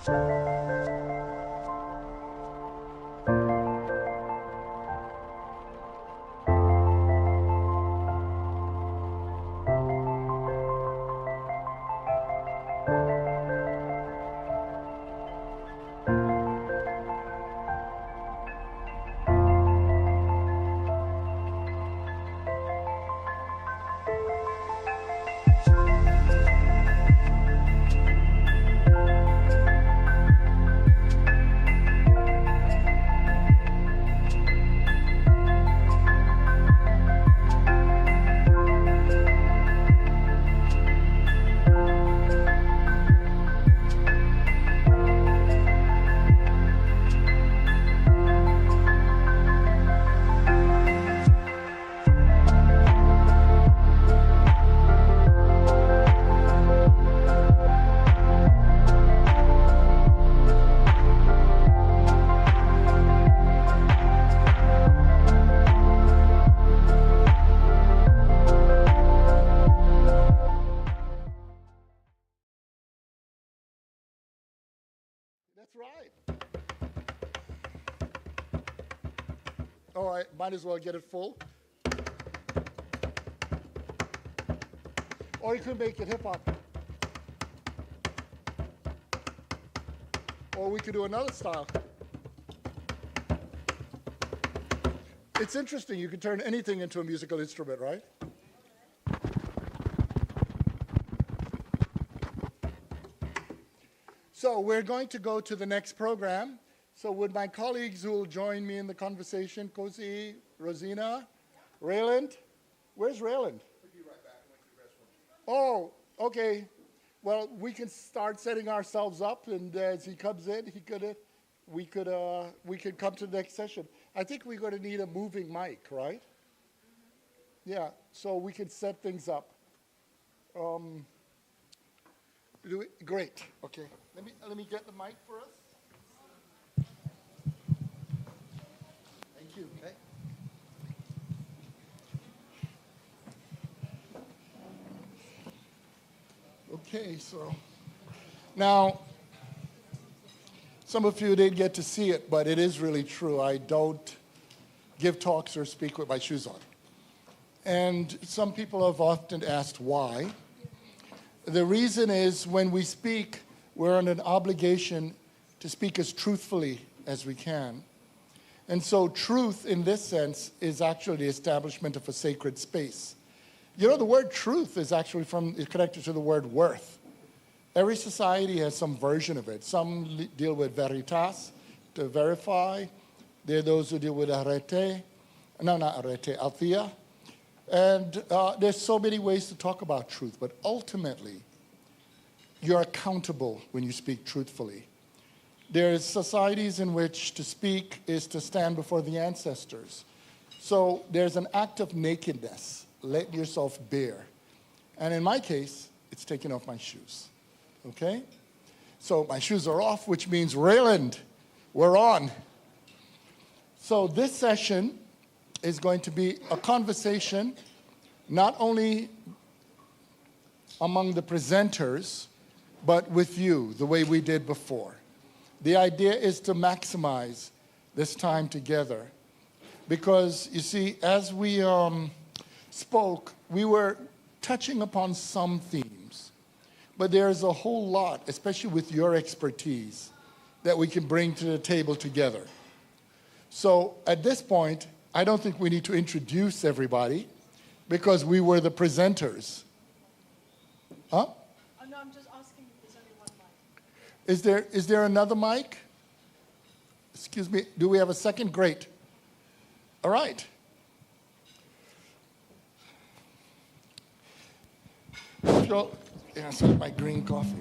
That's right. All right, might as well get it full. Or you could make it hip hop. Or we could do another style. It's interesting, you can turn anything into a musical instrument, right? So we're going to go to the next program. So would my colleagues who will join me in the conversation, Cozy, Rosina, Rayland? Where's Rayland? We'll be right back. Oh, okay. Well, we can start setting ourselves up, and as he comes in, we could come to the next session. I think we're going to need a moving mic, right? Yeah, so we can set things up. Great. Okay. Let me get the mic for us. Thank you. Okay. Okay, so now some of you didn't get to see it, but it is really true. I don't give talks or speak with my shoes on. And some people have often asked why. The reason is when we speak, we're under an obligation to speak as truthfully as we can. And so truth in this sense is actually the establishment of a sacred space. You know, the word truth is actually connected to the word worth. Every society has some version of it. Some deal with veritas, to verify. There are those who deal with arete. No, not arete, althea. And there's so many ways to talk about truth, but ultimately, you're accountable when you speak truthfully. There's societies in which to speak is to stand before the ancestors. So there's an act of nakedness, letting yourself bare. And in my case, it's taking off my shoes, okay? So my shoes are off, which means Rayland, we're on. So this session is going to be a conversation not only among the presenters, but with you, the way we did before. The idea is to maximize this time together. Because, you see, as we spoke, we were touching upon some themes. But there's a whole lot, especially with your expertise, that we can bring to the table together. So at this point, I don't think we need to introduce everybody because we were the presenters. Huh? Oh, no, I'm just asking if there's only one mic. Is there another mic? Excuse me, do we have a second? Great. All right. So, yes, my green coffee.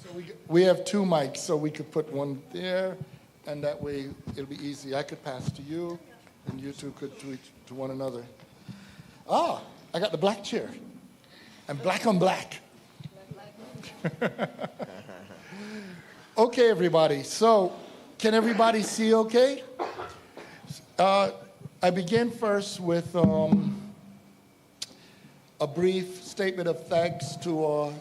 So we have two mics, so we could put one there, and that way it'll be easy. I could pass to you, and you two could to one another. Ah, I got the black chair. I'm black on black. Okay, everybody. So, can everybody see okay? I begin first with a brief statement of thanks to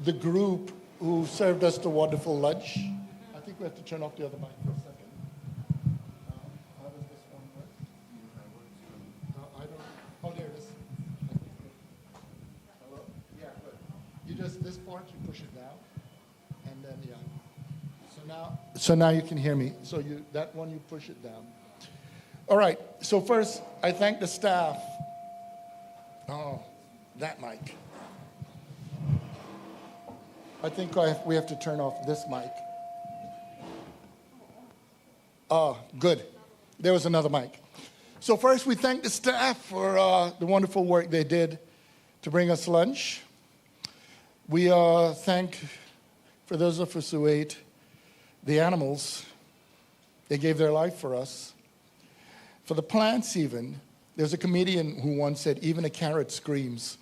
the group who served us the wonderful lunch. I think we have to turn off the other mic for a second. How does this one work? I don't. Oh, there it is. Hello? Yeah, good. You just this part you push it down, and then yeah. So now you can hear me. So that one you push it down. All right. So first, I thank the staff. Oh, that mic. I think we have to turn off this mic. Oh, good. There was another mic. So first, we thank the staff for the wonderful work they did to bring us lunch. We thank, for those of us who ate, the animals. They gave their life for us. For the plants even, there's a comedian who once said, even a carrot screams.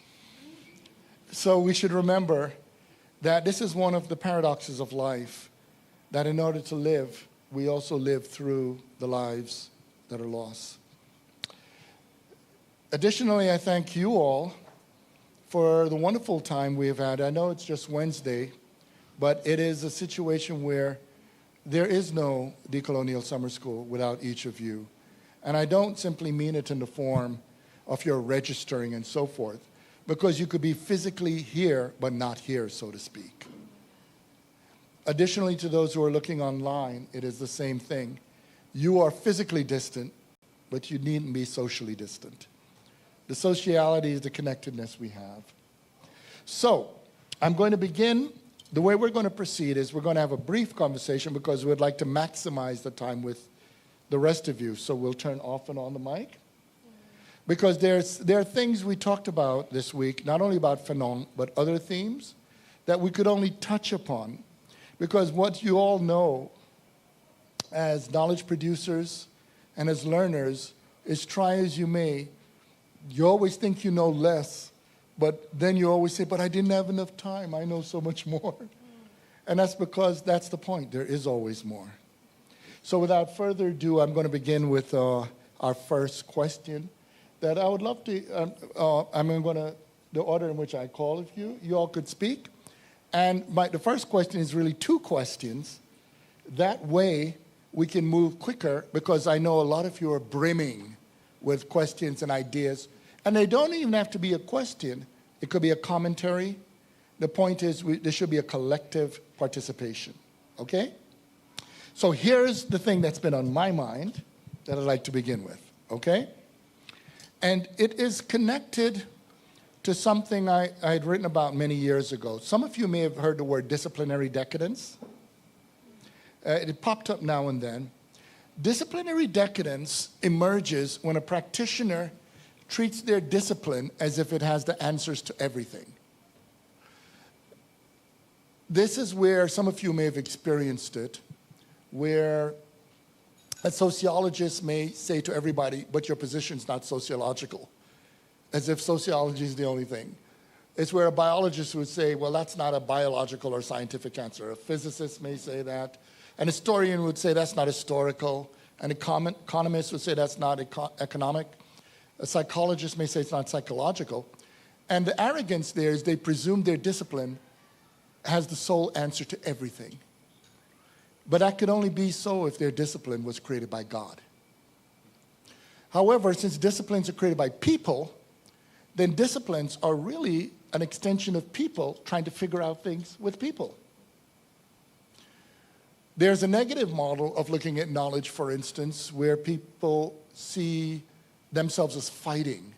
So we should remember that this is one of the paradoxes of life, that in order to live, we also live through the lives that are lost. Additionally, I thank you all for the wonderful time we have had. I know it's just Wednesday, but it is a situation where there is no decolonial summer school without each of you. And I don't simply mean it in the form of your registering and so forth, because you could be physically here, but not here, so to speak. Additionally, to those who are looking online, it is the same thing. You are physically distant, but you needn't be socially distant. The sociality is the connectedness we have. So, I'm going to begin. The way we're going to proceed is we're going to have a brief conversation because we'd like to maximize the time with the rest of you. So we'll turn off and on the mic. Because there are things we talked about this week, not only about Fanon, but other themes that we could only touch upon. Because what you all know as knowledge producers and as learners is try as you may, you always think you know less, but then you always say, but I didn't have enough time, I know so much more. And that's because that's the point, there is always more. So without further ado, I'm going to begin with our first question that I would love to, the order in which I call of you all could speak. And the first question is really two questions. That way we can move quicker because I know a lot of you are brimming with questions and ideas. And they don't even have to be a question. It could be a commentary. The point is there should be a collective participation, okay? So here's the thing that's been on my mind that I'd like to begin with, okay? And it is connected to something I had written about many years ago. Some of you may have heard the word disciplinary decadence. It popped up now and then. Disciplinary decadence emerges when a practitioner treats their discipline as if it has the answers to everything. This is where some of you may have experienced it, where a sociologist may say to everybody, but your position's not sociological, as if sociology is the only thing. It's where a biologist would say, well, that's not a biological or scientific answer. A physicist may say that. An historian would say that's not historical. An economist would say that's not economic. A psychologist may say it's not psychological. And the arrogance there is they presume their discipline has the sole answer to everything. But that could only be so if their discipline was created by God. However, since disciplines are created by people, then disciplines are really an extension of people trying to figure out things with people. There's a negative model of looking at knowledge, for instance, where people see themselves as fighting.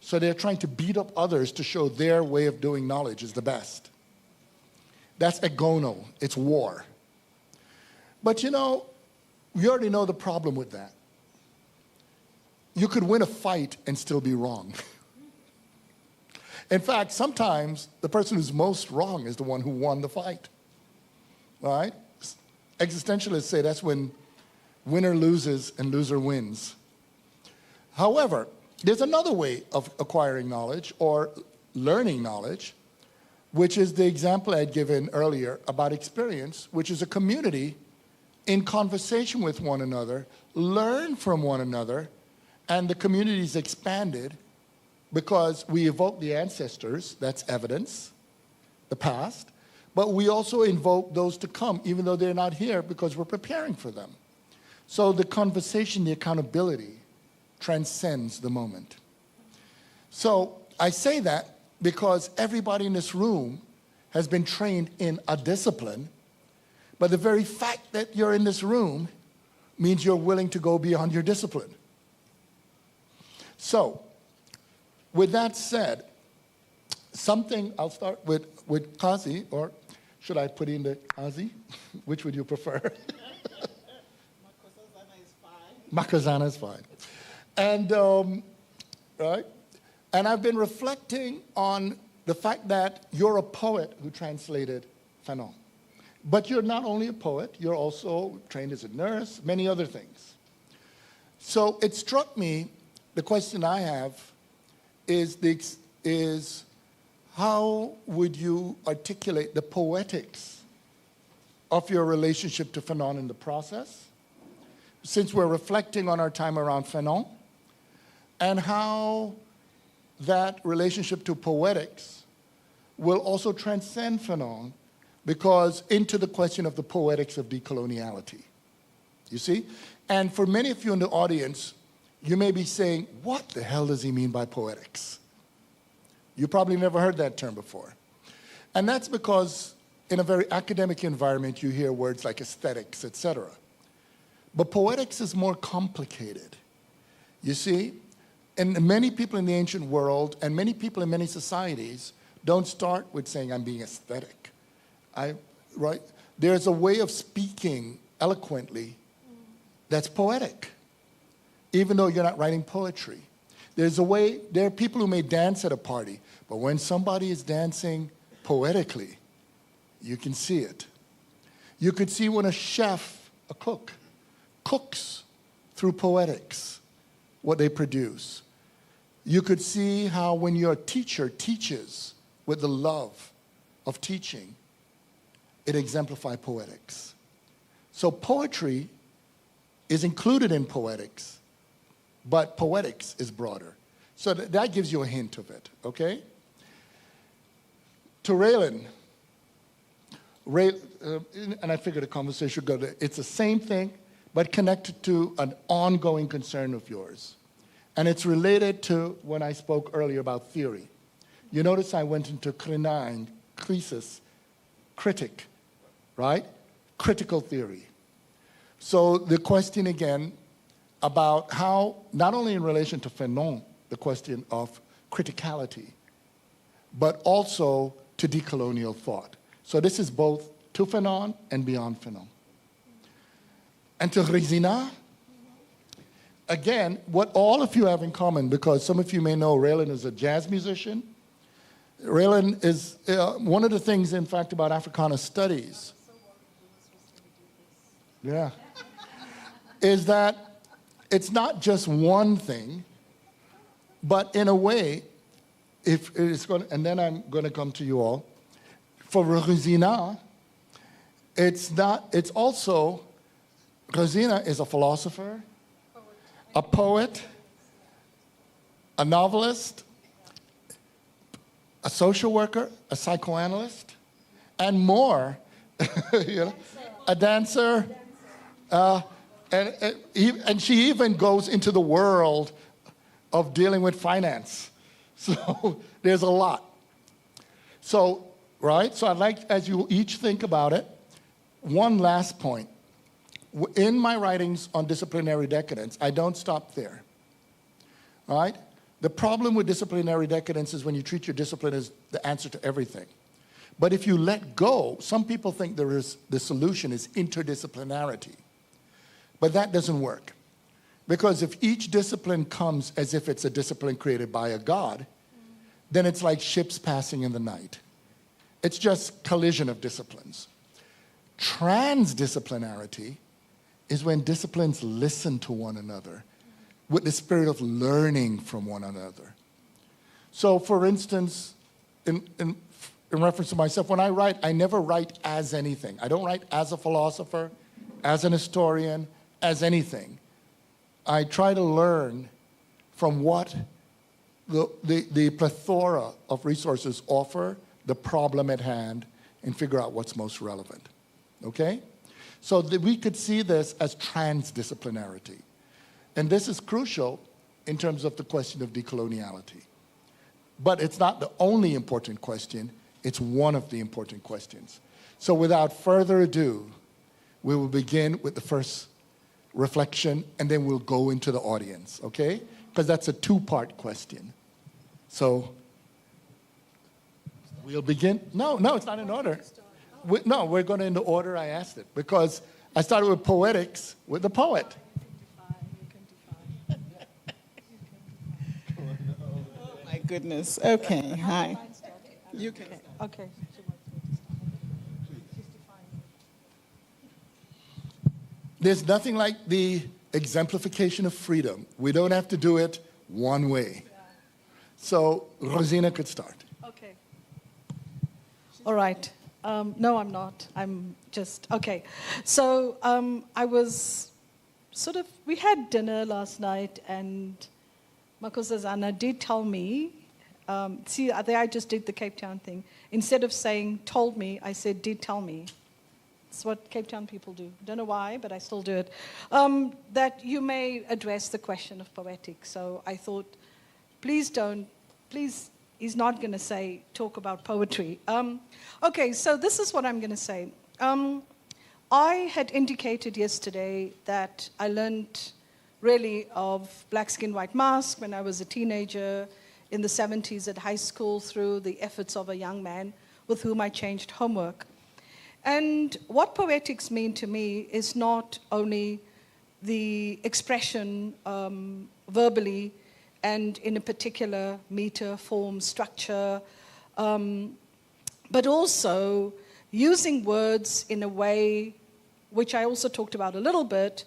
So they're trying to beat up others to show their way of doing knowledge is the best. That's agono, it's war. But you know, we already know the problem with that. You could win a fight and still be wrong. In fact, sometimes the person who's most wrong is the one who won the fight. All right? Existentialists say that's when winner loses and loser wins. However, there's another way of acquiring knowledge or learning knowledge, which is the example I had given earlier about experience, which is a community in conversation with one another, learn from one another, and the community is expanded because we evoke the ancestors, that's evidence, the past, but we also invoke those to come, even though they're not here, because we're preparing for them. So the conversation, the accountability, transcends the moment. So I say that because everybody in this room has been trained in a discipline, but the very fact that you're in this room means you're willing to go beyond your discipline. So, with that said, I'll start with Kazi, or should I put in the Kazi? Which would you prefer? Makazana is fine. And, right? And I've been reflecting on the fact that you're a poet who translated Fanon. But you're not only a poet, you're also trained as a nurse, many other things. So it struck me, the question I have is how would you articulate the poetics of your relationship to Fanon in the process, since we're reflecting on our time around Fanon, and how that relationship to poetics will also transcend Fanon, because into the question of the poetics of decoloniality. You see? And for many of you in the audience, you may be saying, what the hell does he mean by poetics? You probably never heard that term before. And that's because in a very academic environment, you hear words like aesthetics, etc. But poetics is more complicated. You see? And many people in the ancient world, and many people in many societies, don't start with saying, I'm being aesthetic. Right? There's a way of speaking eloquently that's poetic, even though you're not writing poetry. There are people who may dance at a party, but when somebody is dancing poetically, you can see it. You could see when a chef, a cook, cooks through poetics what they produce. You could see how when your teacher teaches with the love of teaching, it exemplifies poetics. So poetry is included in poetics, but poetics is broader. So that gives you a hint of it, okay? To Raylan, and I figured the conversation would go there. It's the same thing, but connected to an ongoing concern of yours. And it's related to when I spoke earlier about theory. You notice I went into krisis, critic, right? Critical theory. So the question again about how, not only in relation to Fanon, the question of criticality, but also to decolonial thought. So this is both to Fanon and beyond Fanon. And to Rizina, again, what all of you have in common, because some of you may know Raylan is a jazz musician. Raylan is one of the things, in fact, about Africana studies. Yeah. Is that it's not just one thing, but in a way, if it's going, and then I'm going to come to you all. For Rosina, it's also, Rosina is a philosopher, a poet, a novelist, a social worker, a psychoanalyst, and more, you know, a dancer, and she even goes into the world of dealing with finance. So there's a lot. So, right? So I'd like, as you each think about it, one last point. In my writings on disciplinary decadence, I don't stop there. Right? The problem with disciplinary decadence is when you treat your discipline as the answer to everything. But if you let go, some people think the solution is interdisciplinarity. But that doesn't work. Because if each discipline comes as if it's a discipline created by a God, then it's like ships passing in the night. It's just collision of disciplines. Transdisciplinarity is when disciplines listen to one another with the spirit of learning from one another. So, for instance, in reference to myself, when I write, I never write as anything. I don't write as a philosopher, as an historian, as anything. I try to learn from what the plethora of resources offer the problem at hand and figure out what's most relevant, okay? So we could see this as transdisciplinarity. And this is crucial in terms of the question of decoloniality. But it's not the only important question, it's one of the important questions. So without further ado, we will begin with the first reflection, and then we'll go into the audience, okay? Because that's a two-part question. So we'll begin. No, it's not in order. We're going in the order I asked it, because I started with poetics with the poet. Oh my goodness. Okay, hi. You can. Okay. There's nothing like the exemplification of freedom. We don't have to do it one way. So Rosina could start. Okay. All right. No, I'm not. I'm just, okay. So I was we had dinner last night, and Makosazana did tell me, see, there I just did the Cape Town thing. Instead of saying told me, I said did tell me. It's what Cape Town people do. Don't know why, but I still do it. That you may address the question of poetics. So I thought, please, he's not going to talk about poetry. Okay, so this is what I'm going to say. I had indicated yesterday that I learned really of Black Skin, White Mask when I was a teenager in the 70s at high school through the efforts of a young man with whom I changed homework. And what poetics mean to me is not only the expression verbally and in a particular meter, form, structure, but also using words in a way, which I also talked about a little bit,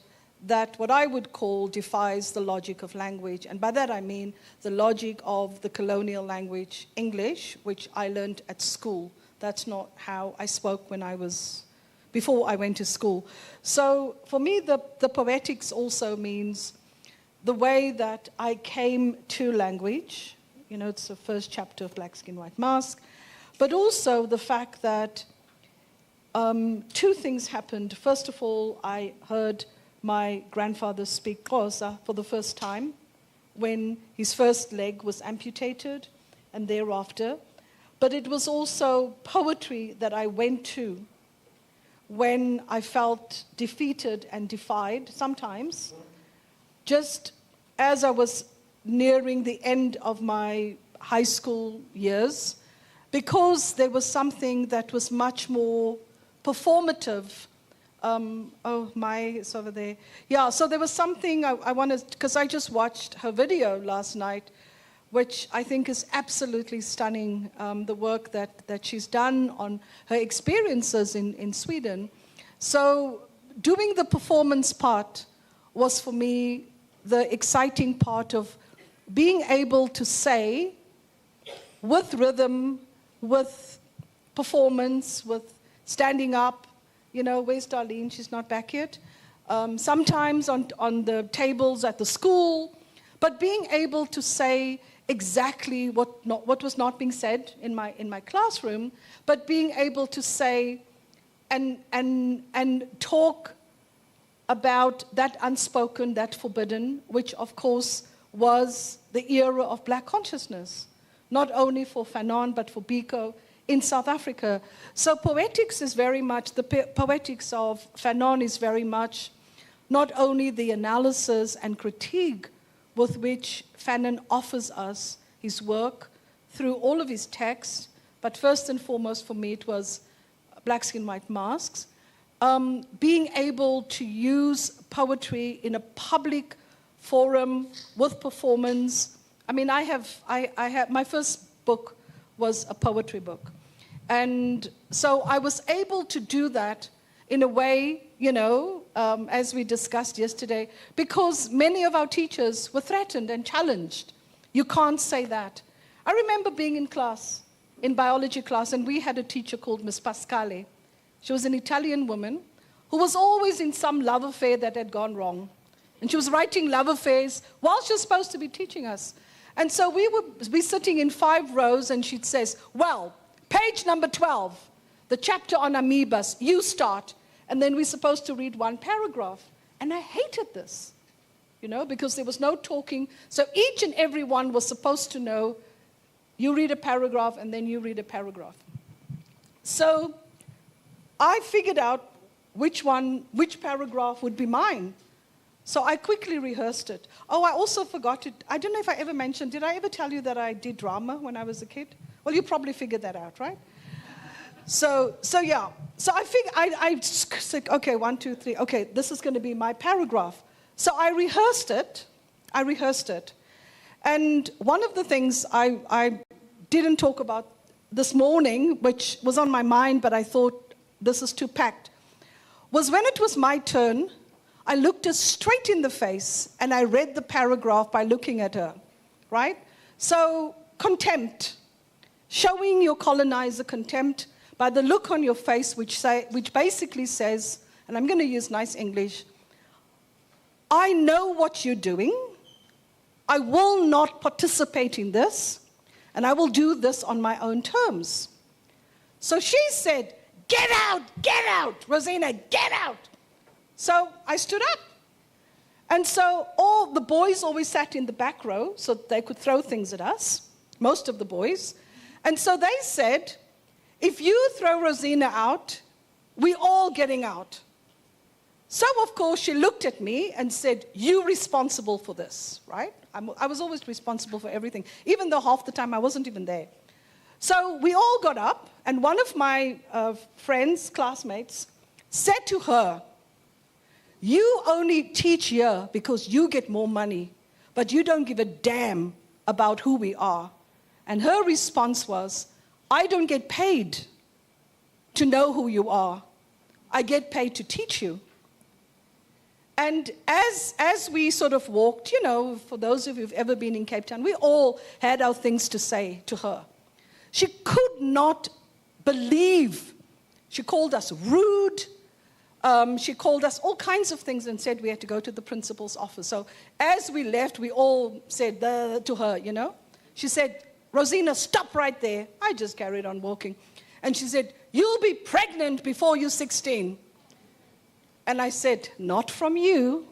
that what I would call defies the logic of language. And by that I mean the logic of the colonial language English, which I learned at school. That's not how I spoke before I went to school. So for me, the poetics also means the way that I came to language. You know, it's the first chapter of Black Skin, White Mask. But also the fact that two things happened. First of all, I heard my grandfather speak Xhosa for the first time when his first leg was amputated, and thereafter. But it was also poetry that I went to when I felt defeated and defied sometimes, just as I was nearing the end of my high school years, because there was something that was much more performative. It's over there. Yeah, so there was something I wanted, because I just watched her video last night, which I think is absolutely stunning, the work that she's done on her experiences in Sweden. So doing the performance part was for me the exciting part of being able to say, with rhythm, with performance, with standing up, you know, where's Darlene? She's not back yet. Sometimes on the tables at the school, but being able to say exactly what was not being said in my classroom, but being able to say and talk about that unspoken, that forbidden, which of course was the era of Black consciousness, not only for Fanon but for Biko in South Africa. So poetics is very much, the poetics of Fanon is very much not only the analysis and critique with which Fanon offers us his work through all of his texts, but first and foremost for me it was Black Skin, White Masks, being able to use poetry in a public forum with performance. I mean, I have my first book was a poetry book. And so I was able to do that in a way, you know, as we discussed yesterday, because many of our teachers were threatened and challenged. You can't say that. I remember being in class, in biology class, and we had a teacher called Miss Pascale. She was an Italian woman who was always in some love affair that had gone wrong. And she was writing love affairs while she was supposed to be teaching us. And so we would be sitting in 5 rows, and she'd say, well, page number 12, the chapter on amoebas, you start. And then we're supposed to read 1 paragraph. And I hated this, because there was no talking. So each and every one was supposed to know, you read a paragraph, and then you read a paragraph. So I figured out which paragraph would be mine. So I quickly rehearsed it. Oh, I also forgot to, I don't know if I ever mentioned, did I ever tell you that I did drama when I was a kid? Well, you probably figured that out, right? So yeah. So I said, okay, 1, 2, 3. Okay, this is going to be my paragraph. So I rehearsed it. And one of the things I didn't talk about this morning, which was on my mind, but I thought this is too packed, was when it was my turn, I looked her straight in the face and I read the paragraph by looking at her, right? So contempt, showing your colonizer contempt by the look on your face, which basically says, and I'm going to use nice English, I know what you're doing. I will not participate in this, and I will do this on my own terms. So she said, get out, Rosina, get out. So I stood up. And so all the boys always sat in the back row so they could throw things at us, most of the boys. And so they said, if you throw Rosina out, we're all getting out. So, of course, she looked at me and said, you're responsible for this, right? I was always responsible for everything, even though half the time I wasn't even there. So we all got up, and one of my friends, classmates, said to her, you only teach here because you get more money, but you don't give a damn about who we are. And her response was, I don't get paid to know who you are. I get paid to teach you. And as we sort of walked, for those of you who've ever been in Cape Town, we all had our things to say to her. She could not believe. She called us rude. She called us all kinds of things and said we had to go to the principal's office. So as we left, we all said to her, She said, Rosina, stop right there. I just carried on walking. And she said, you'll be pregnant before you're 16. And I said, not from you.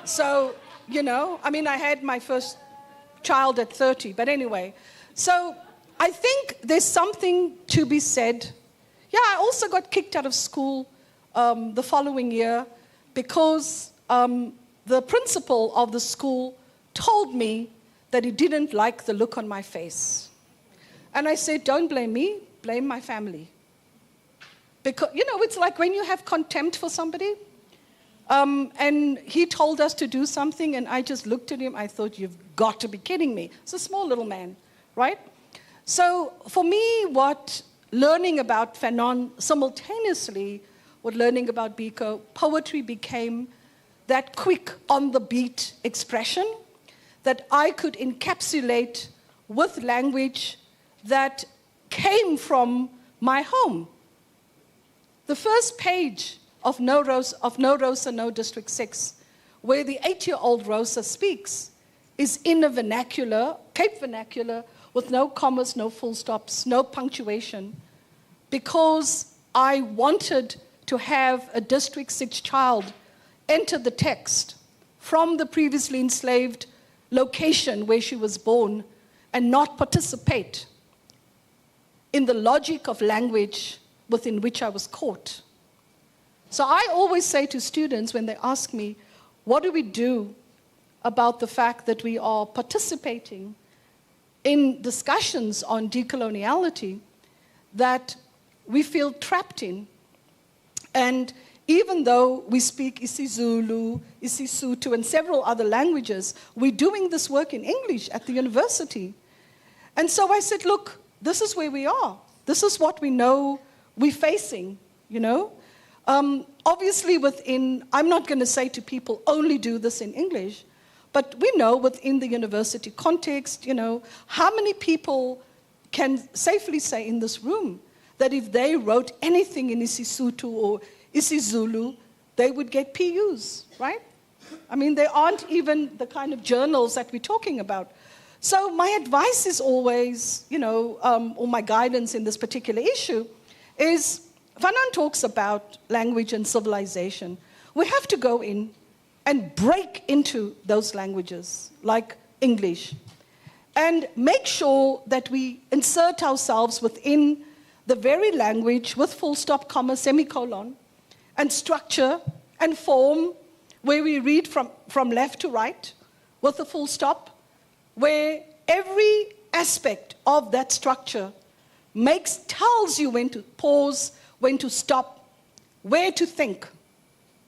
So, I had my first child at 30. But anyway, so I think there's something to be said. Yeah, I also got kicked out of school the following year because the principal of the school told me that he didn't like the look on my face. And I said, don't blame me, blame my family. Because, it's like when you have contempt for somebody, and he told us to do something, and I just looked at him, I thought, you've got to be kidding me. It's a small little man, right? So for me, what learning about Fanon simultaneously with learning about Biko, poetry became that quick, on-the-beat expression that I could encapsulate with language that came from my home. The first page of No Rosa, No District 6, where the 8-year-old Rosa speaks, is in a vernacular, Cape vernacular, with no commas, no full stops, no punctuation, because I wanted to have a District 6 child enter the text from the previously enslaved location where she was born and not participate in the logic of language within which I was caught. So I always say to students when they ask me, what do we do about the fact that we are participating in discussions on decoloniality that we feel trapped in? And even though we speak isiZulu, isiSotho, and several other languages, we're doing this work in English at the university. And so I said, look, this is where we are. This is what we know we're facing, Obviously I'm not going to say to people, only do this in English, but we know within the university context, how many people can safely say in this room that if they wrote anything in isiSotho or isiZulu, they would get PUs, right? There aren't even the kind of journals that we're talking about. So my advice is always, or my guidance in this particular issue is, Fanon talks about language and civilization. We have to go in and break into those languages, like English, and make sure that we insert ourselves within the very language with full stop, comma, semicolon, and structure and form, where we read from left to right with a full stop, where every aspect of that structure tells you when to pause, when to stop, where to think.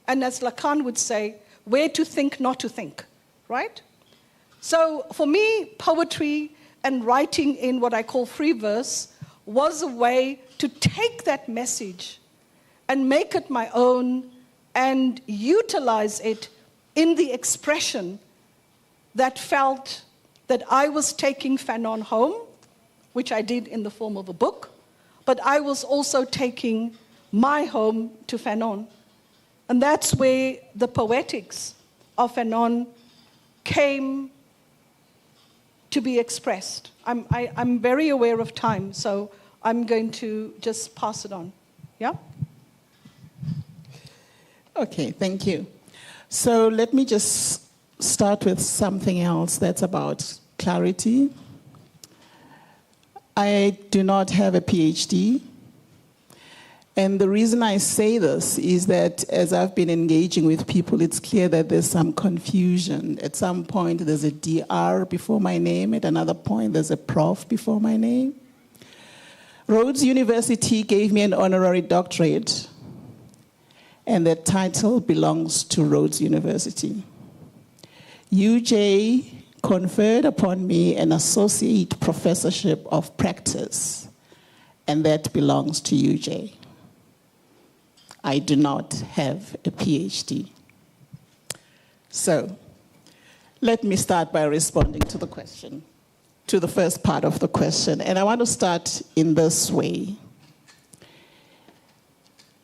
And as Lacan would say, where to think, not to think, right? So for me, poetry and writing in what I call free verse was a way to take that message and make it my own and utilize it in the expression that felt that I was taking Fanon home, which I did in the form of a book, but I was also taking my home to Fanon. And that's where the poetics of Fanon came to be expressed. I'm very aware of time, so I'm going to just pass it on. Yeah? Okay, thank you. So let me just start with something else that's about clarity. I do not have a PhD. And the reason I say this is that as I've been engaging with people, it's clear that there's some confusion. At some point, there's a DR before my name. At another point, there's a prof before my name. Rhodes University gave me an honorary doctorate, and that title belongs to Rhodes University. UJ conferred upon me an associate professorship of practice, and that belongs to UJ. I do not have a PhD. So, let me start by responding to the question, to the first part of the question. And I want to start in this way.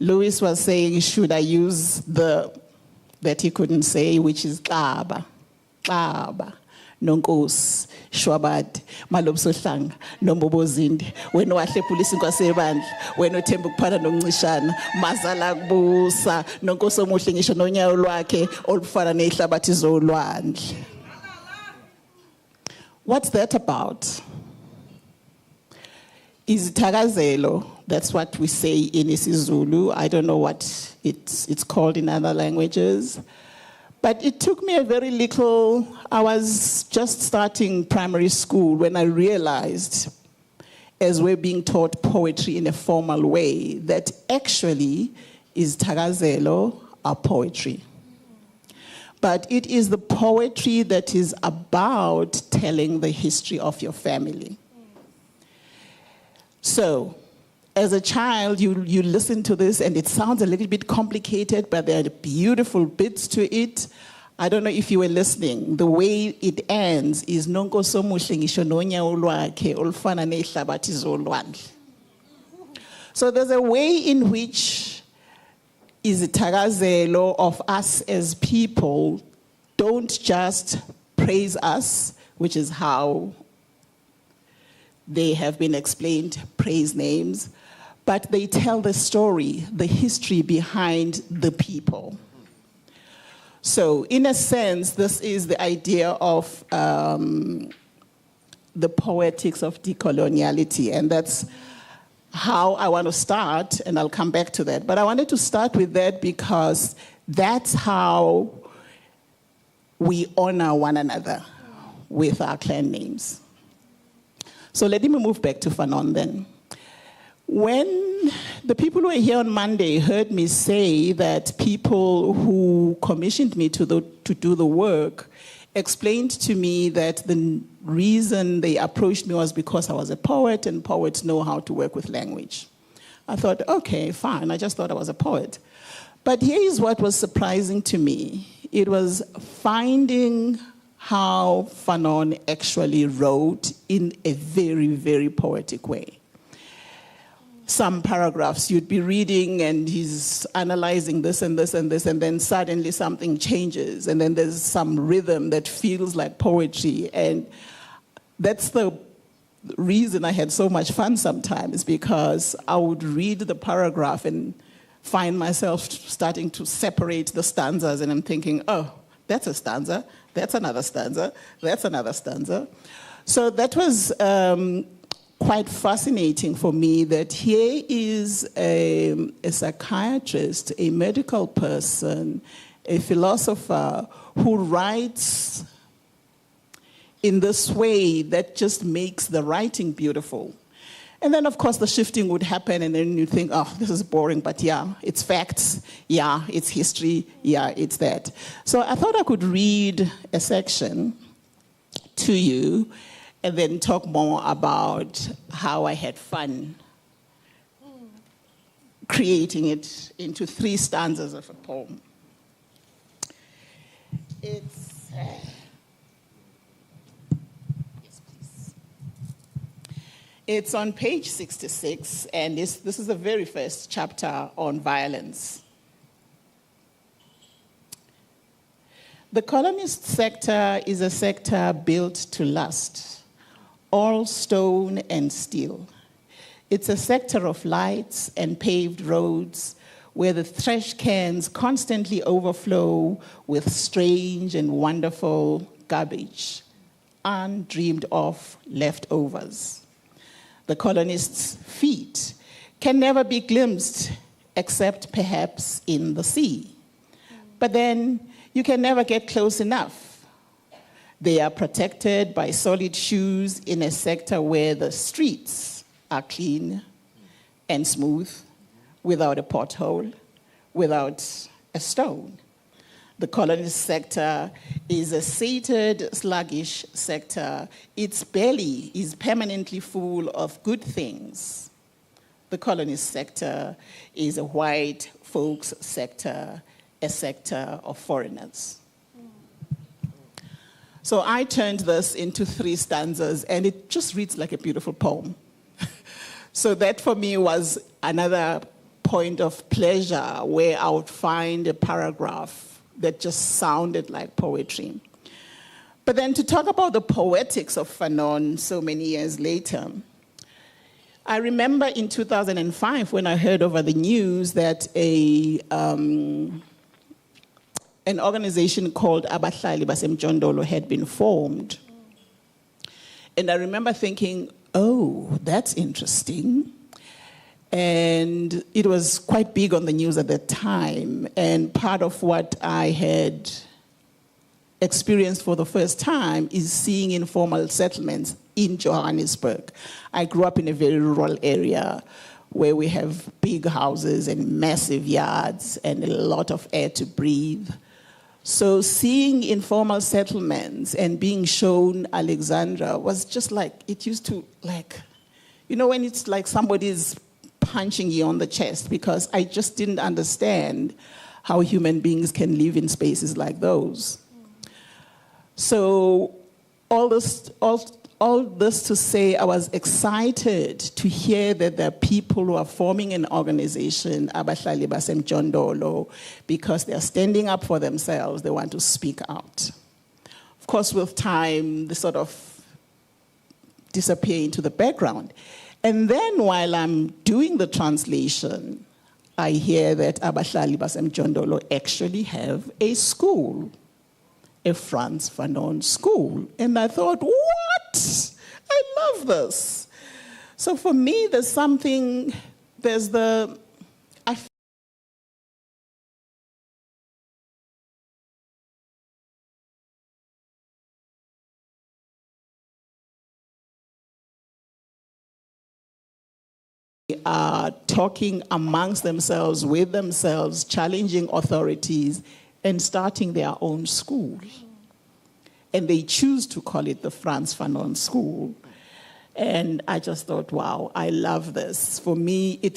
Louis was saying, should I use the that he couldn't say, which is Kaba, Nonkos, Shwabad, Malobsohlanga, Nombobozindi, when wahle police kwasebandla, when uthemba ukuphana noncishana, mazala kubusa, Nonkoso omuhle ngisho nonyawo lwakhe olufana nehlabathi zolwandle. What's that about? Izithakazelo, that's what we say in isiZulu. I don't know what it's called in other languages. But it took me a very little, I was just starting primary school when I realized, as we're being taught poetry in a formal way, that actually izithakazelo are poetry. But it is the poetry that is about telling the history of your family. So, as a child, you listen to this and it sounds a little bit complicated, but there are beautiful bits to it. I don't know if you were listening. The way it ends is Nonkoso omuhle ngisho nonyawo lwakhe olufana nehlabathi zolwandle. So there's a way in which izithakazelo of us as people don't just praise us, which is how they have been explained, praise names, but they tell the story, the history behind the people. So in a sense, this is the idea of the poetics of decoloniality, and that's how I want to start, and I'll come back to that. But I wanted to start with that because that's how we honor one another with our clan names. So let me move back to Fanon then. When the people who were here on Monday heard me say that people who commissioned me to do the work explained to me that the reason they approached me was because I was a poet and poets know how to work with language. I thought, okay, fine, I just thought I was a poet. But here is what was surprising to me. It was finding how Fanon actually wrote in a very, very poetic way. Some paragraphs you'd be reading and he's analyzing this and this and this, and then suddenly something changes, and then there's some rhythm that feels like poetry. And that's the reason I had so much fun sometimes, because I would read the paragraph and find myself starting to separate the stanzas, and I'm thinking, oh, that's a stanza, that's another stanza, that's another stanza. So that was quite fascinating for me, that here is a psychiatrist, a medical person, a philosopher who writes in this way that just makes the writing beautiful. And then, of course, the shifting would happen, and then you think, oh, this is boring, but yeah, it's facts, yeah, it's history, yeah, it's that. So I thought I could read a section to you and then talk more about how I had fun creating it into 3 stanzas of a poem. It's... It's on page 66, and this is the very first chapter on violence. The colonist sector is a sector built to last, all stone and steel. It's a sector of lights and paved roads where the trash cans constantly overflow with strange and wonderful garbage, undreamed of leftovers. The colonists' feet can never be glimpsed except perhaps in the sea. But then you can never get close enough. They are protected by solid shoes in a sector where the streets are clean and smooth, without a pothole, without a stone. The colonist sector is a sated, sluggish sector. Its belly is permanently full of good things. The colonist sector is a white folks sector, a sector of foreigners. So I turned this into 3 stanzas, and it just reads like a beautiful poem. So that for me was another point of pleasure, where I would find a paragraph that just sounded like poetry. But then to talk about the poetics of Fanon so many years later, I remember in 2005 when I heard over the news that an organization called Abahlali Basemjondolo had been formed. And I remember thinking, oh, that's interesting. And it was quite big on the news at that time. And part of what I had experienced for the first time is seeing informal settlements in Johannesburg. I grew up in a very rural area where we have big houses and massive yards and a lot of air to breathe. So seeing informal settlements and being shown Alexandra was just like, it used to like, you know, when it's like somebody's punching you on the chest, because I just didn't understand how human beings can live in spaces like those. So all this to say, I was excited to hear that there are people who are forming an organization, Abahlali Basemjondolo, because they're standing up for themselves, they want to speak out. Of course, with time, they sort of disappear into the background. And then while I'm doing the translation, I hear that Abahlali Basemjondolo actually have a school, a Frantz Fanon school. And I thought, what? I love this. So for me, there's the, I are talking amongst themselves, with themselves, challenging authorities, and starting their own school. And they choose to call it the Frantz Fanon School. And I just thought, wow, I love this. For me, it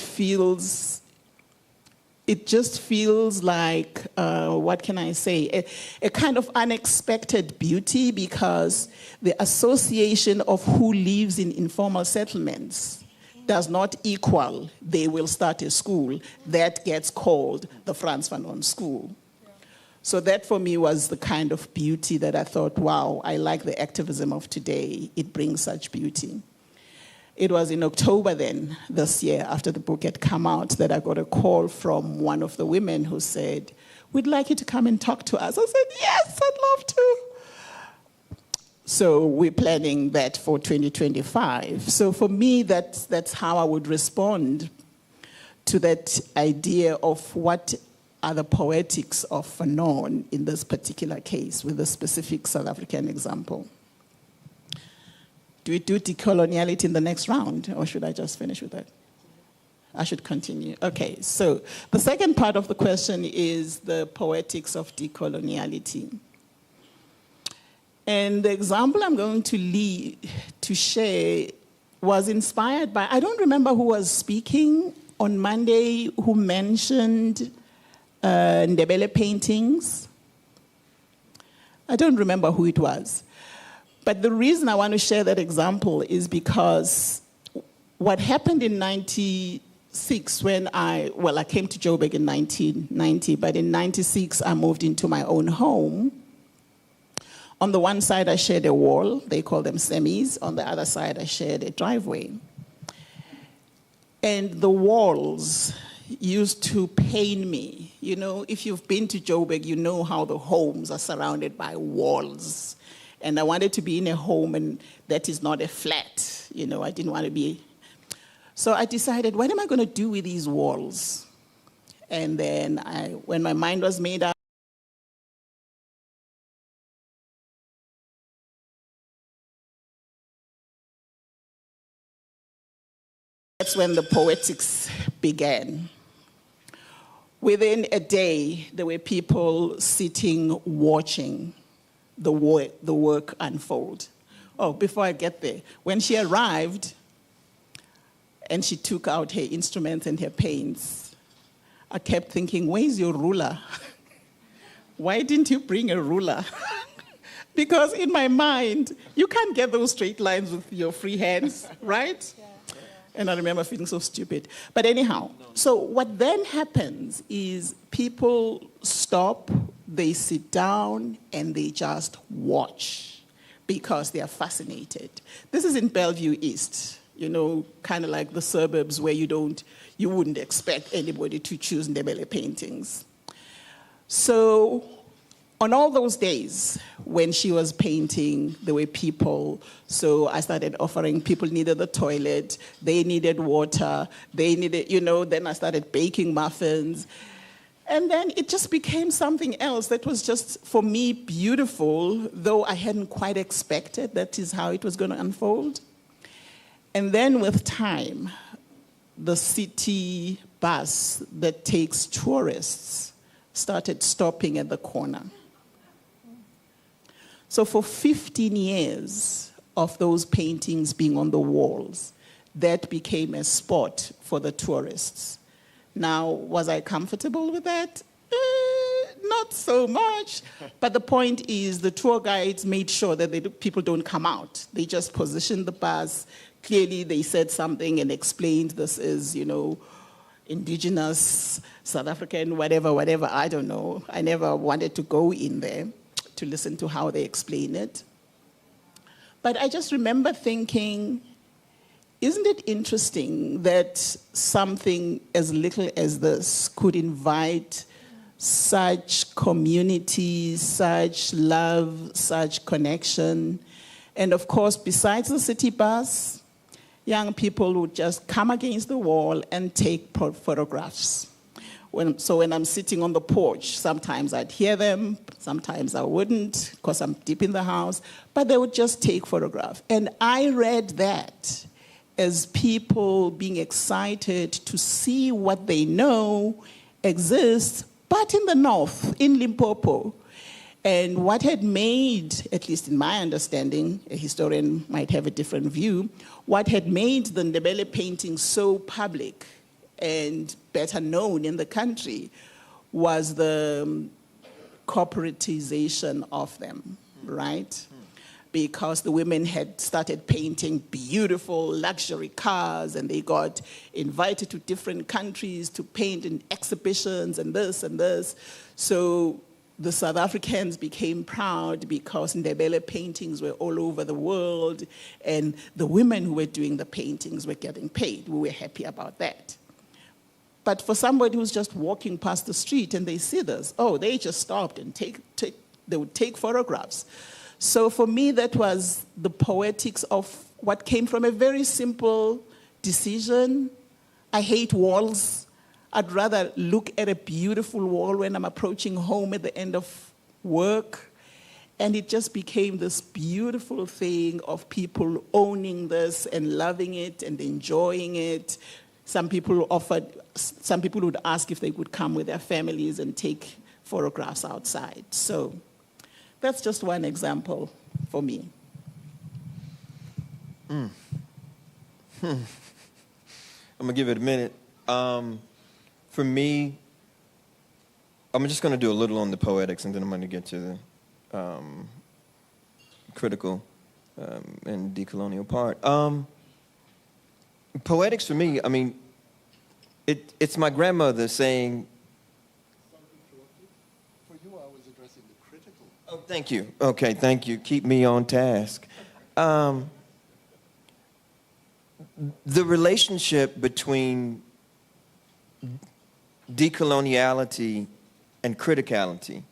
just feels like, what can I say, a kind of unexpected beauty, because the association of who lives in informal settlements does not equal they will start a school that gets called the Frantz Fanon School. So that for me was the kind of beauty that I thought, wow, I like the activism of today. It brings such beauty. It was in October then, this year, after the book had come out, that I got a call from one of the women who said, we'd like you to come and talk to us. I said, yes, I'd love to. So we're planning that for 2025. So for me, that's how I would respond to that idea of what are the poetics of Fanon in this particular case, with a specific South African example. Do we do decoloniality in the next round, or should I just finish with that? I should continue. Okay, so the second part of the question is the poetics of decoloniality. And the example I'm going to share was inspired by, I don't remember who was speaking on Monday who mentioned Ndebele paintings. I don't remember who it was. But the reason I want to share that example is because what happened in 96 when I came to Joburg in 1990, but in 96 I moved into my own home. On the one side I shared a wall, they call them semis. On the other side I shared a driveway. And the walls used to pain me. You know, if you've been to Joburg, you know how the homes are surrounded by walls. And I wanted to be in a home and that is not a flat. You know, I didn't want to be. So I decided, what am I going to do with these walls? And then when my mind was made up, that's when the poetics began. Within a day, there were people sitting watching the work unfold. Oh, before I get there, when she arrived and she took out her instruments and her paints, I kept thinking, where's your ruler? Why didn't you bring a ruler? Because in my mind, you can't get those straight lines with your free hands, right? Yeah. And I remember feeling so stupid. But anyhow, so what then happens is people stop, they sit down, and they just watch because they are fascinated. This is in Bellevue East, you know, kind of like the suburbs where you wouldn't expect anybody to choose Ndebele paintings. So on all those days when she was painting, there were people. So I started offering, people needed the toilet, they needed water, they needed, you know, then I started baking muffins. And then it just became something else that was just, for me, beautiful, though I hadn't quite expected that is how it was going to unfold. And then with time, the city bus that takes tourists started stopping at the corner. So for 15 years of those paintings being on the walls, that became a spot for the tourists. Now, was I comfortable with that? Not so much. But the point is the tour guides made sure that people don't come out. They just positioned the bus. Clearly, they said something and explained this is, you know, indigenous, South African, whatever, I don't know. I never wanted to go in there to listen to how they explain it. But I just remember thinking, isn't it interesting that something as little as this could invite such community, such love, such connection? And of course, besides the city bus, young people would just come against the wall and take photographs. So when I'm sitting on the porch, sometimes I'd hear them, sometimes I wouldn't, because I'm deep in the house, but they would just take photographs. And I read that as people being excited to see what they know exists, but in the north, in Limpopo. And what had made, at least in my understanding, a historian might have a different view, what had made the Ndebele painting so public and better known in the country was the corporatization of them, right? Because the women had started painting beautiful luxury cars and they got invited to different countries to paint in exhibitions and this and this. So the South Africans became proud because Ndebele paintings were all over the world, and the women who were doing the paintings were getting paid. We were happy about that. But for somebody who's just walking past the street and they see this, oh, they just stopped and they would take photographs. So for me, that was the poetics of what came from a very simple decision. I hate walls. I'd rather look at a beautiful wall when I'm approaching home at the end of work. And it just became this beautiful thing of people owning this and loving it and enjoying it. Some people would ask if they could come with their families and take photographs outside. So that's just one example for me. I'm gonna give it a minute. For me, I'm just going to do a little on the poetics, and then I'm going to get to the critical and decolonial part. Poetics for me, I mean, it's my grandmother saying... For you, I was addressing the critical. Oh, thank you. Okay, thank you. Keep me on task. The relationship between decoloniality and criticality,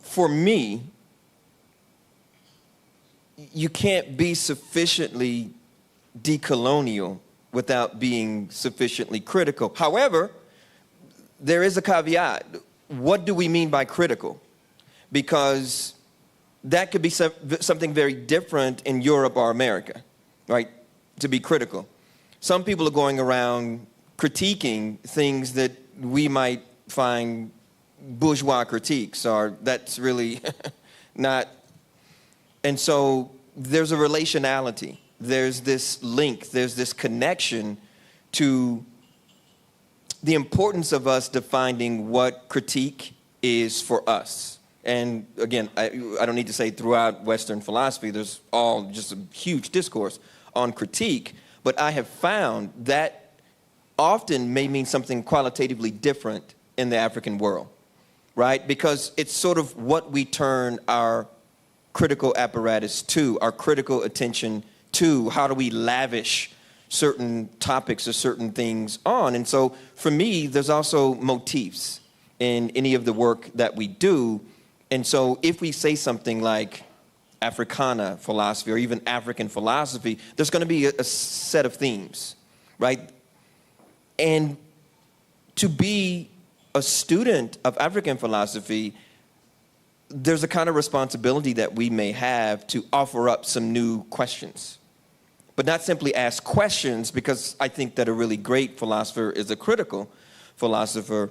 for me, you can't be sufficiently decolonial without being sufficiently critical. However, there is a caveat. What do we mean by critical? Because that could be something very different in Europe or America, right? To be critical. Some people are going around critiquing things that we might find bourgeois critiques, or that's really not. And so there's a relationality. There's this link. There's this connection to the importance of us defining what critique is for us. And again, I don't need to say throughout Western philosophy, there's all just a huge discourse on critique, but I have found that often may mean something qualitatively different in the African world, right? Because it's sort of what we turn our critical apparatus to, our critical attention to. How do we lavish certain topics or certain things on? And so for me, there's also motifs in any of the work that we do. And so if we say something like Africana philosophy or even African philosophy, there's going to be a set of themes, right? And to be a student of African philosophy, there's a kind of responsibility that we may have to offer up some new questions. But not simply ask questions, because I think that a really great philosopher is a critical philosopher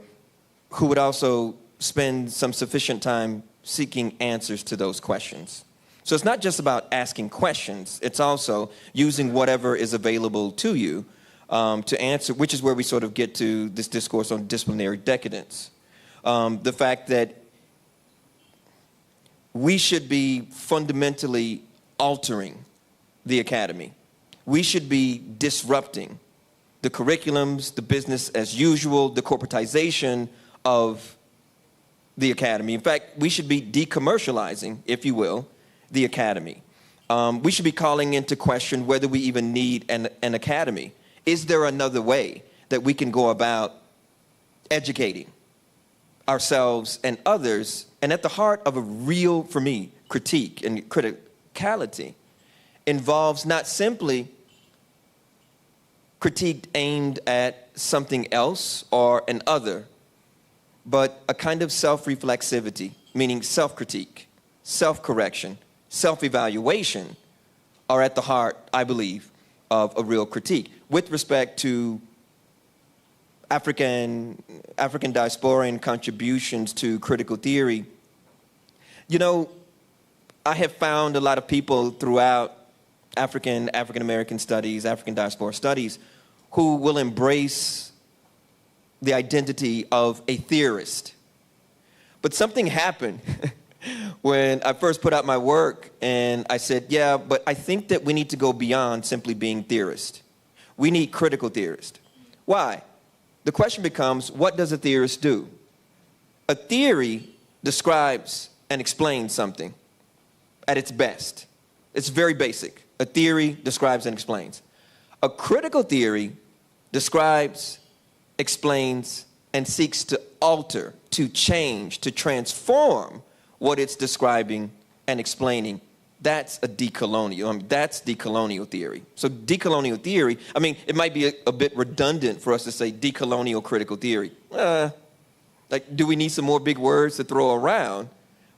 who would also spend some sufficient time seeking answers to those questions. So it's not just about asking questions, it's also using whatever is available to you to answer, which is where we sort of get to this discourse on disciplinary decadence. The fact that we should be fundamentally altering the academy. We should be disrupting the curriculums, the business as usual, the corporatization of the academy. In fact, we should be decommercializing, if you will, the academy. We should be calling into question whether we even need an academy. Is there another way that we can go about educating ourselves and others? And at the heart of a real, for me, critique and criticality involves not simply critique aimed at something else or an other, but a kind of self-reflexivity, meaning self-critique, self-correction, self-evaluation are at the heart, I believe, of a real critique. With respect to African diasporan contributions to critical theory, you know, I have found a lot of people throughout African American studies, African diaspora studies, who will embrace the identity of a theorist. But something happened when I first put out my work, and I said, yeah, but I think that we need to go beyond simply being theorists. We need critical theorists. Why? The question becomes, what does a theorist do? A theory describes and explains something at its best. It's very basic. A theory describes and explains. A critical theory describes, explains, and seeks to alter, to change, to transform what it's describing and explaining. That's a decolonial. That's decolonial theory. So decolonial theory, it might be a bit redundant for us to say decolonial critical theory. Like, do we need some more big words to throw around?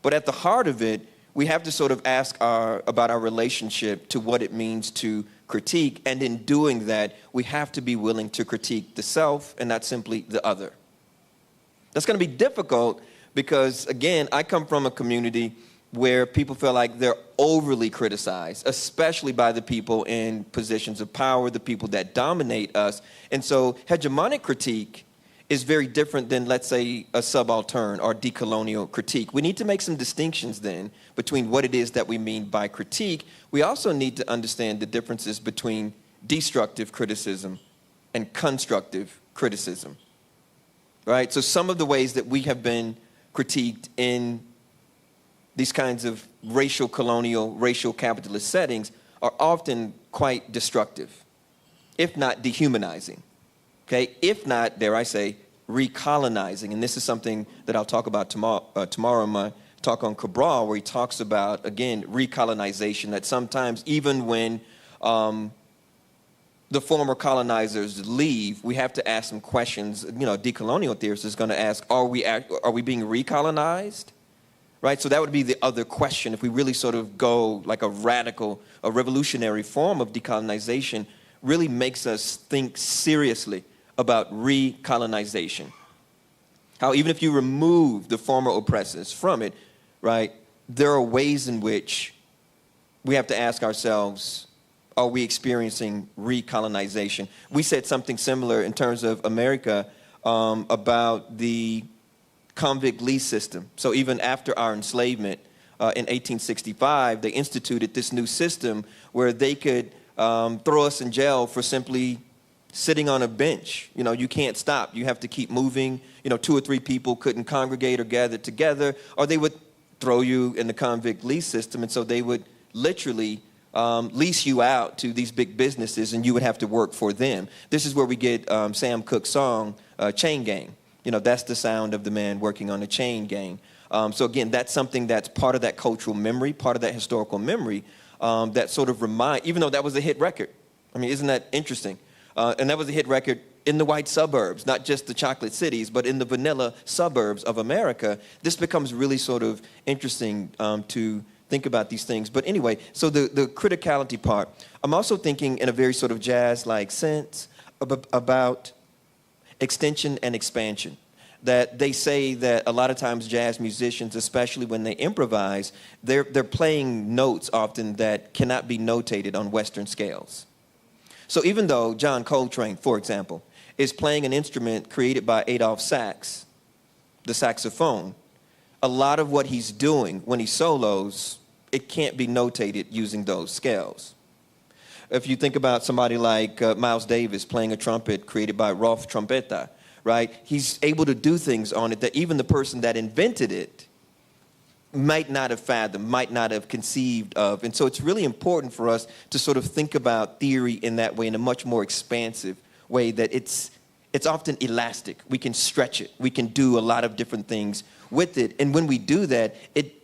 But at the heart of it, we have to sort of ask about our relationship to what it means to critique. And in doing that, we have to be willing to critique the self and not simply the other. That's going to be difficult because, again, I come from a community where people feel like they're overly criticized, especially by the people in positions of power, the people that dominate us. And so hegemonic critique is very different than, let's say, a subaltern or decolonial critique. We need to make some distinctions then between what it is that we mean by critique. We also need to understand the differences between destructive criticism and constructive criticism, right? So some of the ways that we have been critiqued in these kinds of racial colonial, racial capitalist settings are often quite destructive, if not dehumanizing. Okay, if not, dare I say, recolonizing. And this is something that I'll talk about tomorrow in my talk on Cabral, where he talks about, again, recolonization, that sometimes even when the former colonizers leave, we have to ask some questions. You know, a decolonial theorist is going to ask, are we being recolonized? Right? So that would be the other question. If we really sort of go like a radical, a revolutionary form of decolonization, really makes us think seriously about recolonization. How even if you remove the former oppressors from it, right, there are ways in which we have to ask ourselves, are we experiencing recolonization? We said something similar in terms of America about the convict lease system. So even after our enslavement in 1865, they instituted this new system where they could throw us in jail for simply sitting on a bench. You know, you can't stop. You have to keep moving. You know, 2 or 3 people couldn't congregate or gather together, or they would throw you in the convict lease system. And so they would literally lease you out to these big businesses, and you would have to work for them. This is where we get Sam Cooke's song, Chain Gang. You know, that's the sound of the man working on a chain gang. So again, that's something that's part of that cultural memory, part of that historical memory, that sort of even though that was a hit record. I mean, isn't that interesting? And that was a hit record in the white suburbs, not just the chocolate cities, but in the vanilla suburbs of America. This becomes really sort of interesting to think about these things. But anyway, so the criticality part, I'm also thinking in a very sort of jazz-like sense about extension and expansion. That they say that a lot of times jazz musicians, especially when they improvise, they're playing notes often that cannot be notated on Western scales. So even though John Coltrane, for example, is playing an instrument created by Adolphe Sax, the saxophone, a lot of what he's doing when he solos, it can't be notated using those scales. If you think about somebody like Miles Davis playing a trumpet created by Rolf Trompeta, right? He's able to do things on it that even the person that invented it might not have fathomed, might not have conceived of. And so it's really important for us to sort of think about theory in that way, in a much more expansive way, that it's often elastic. We can stretch it. We can do a lot of different things with it. And when we do that, it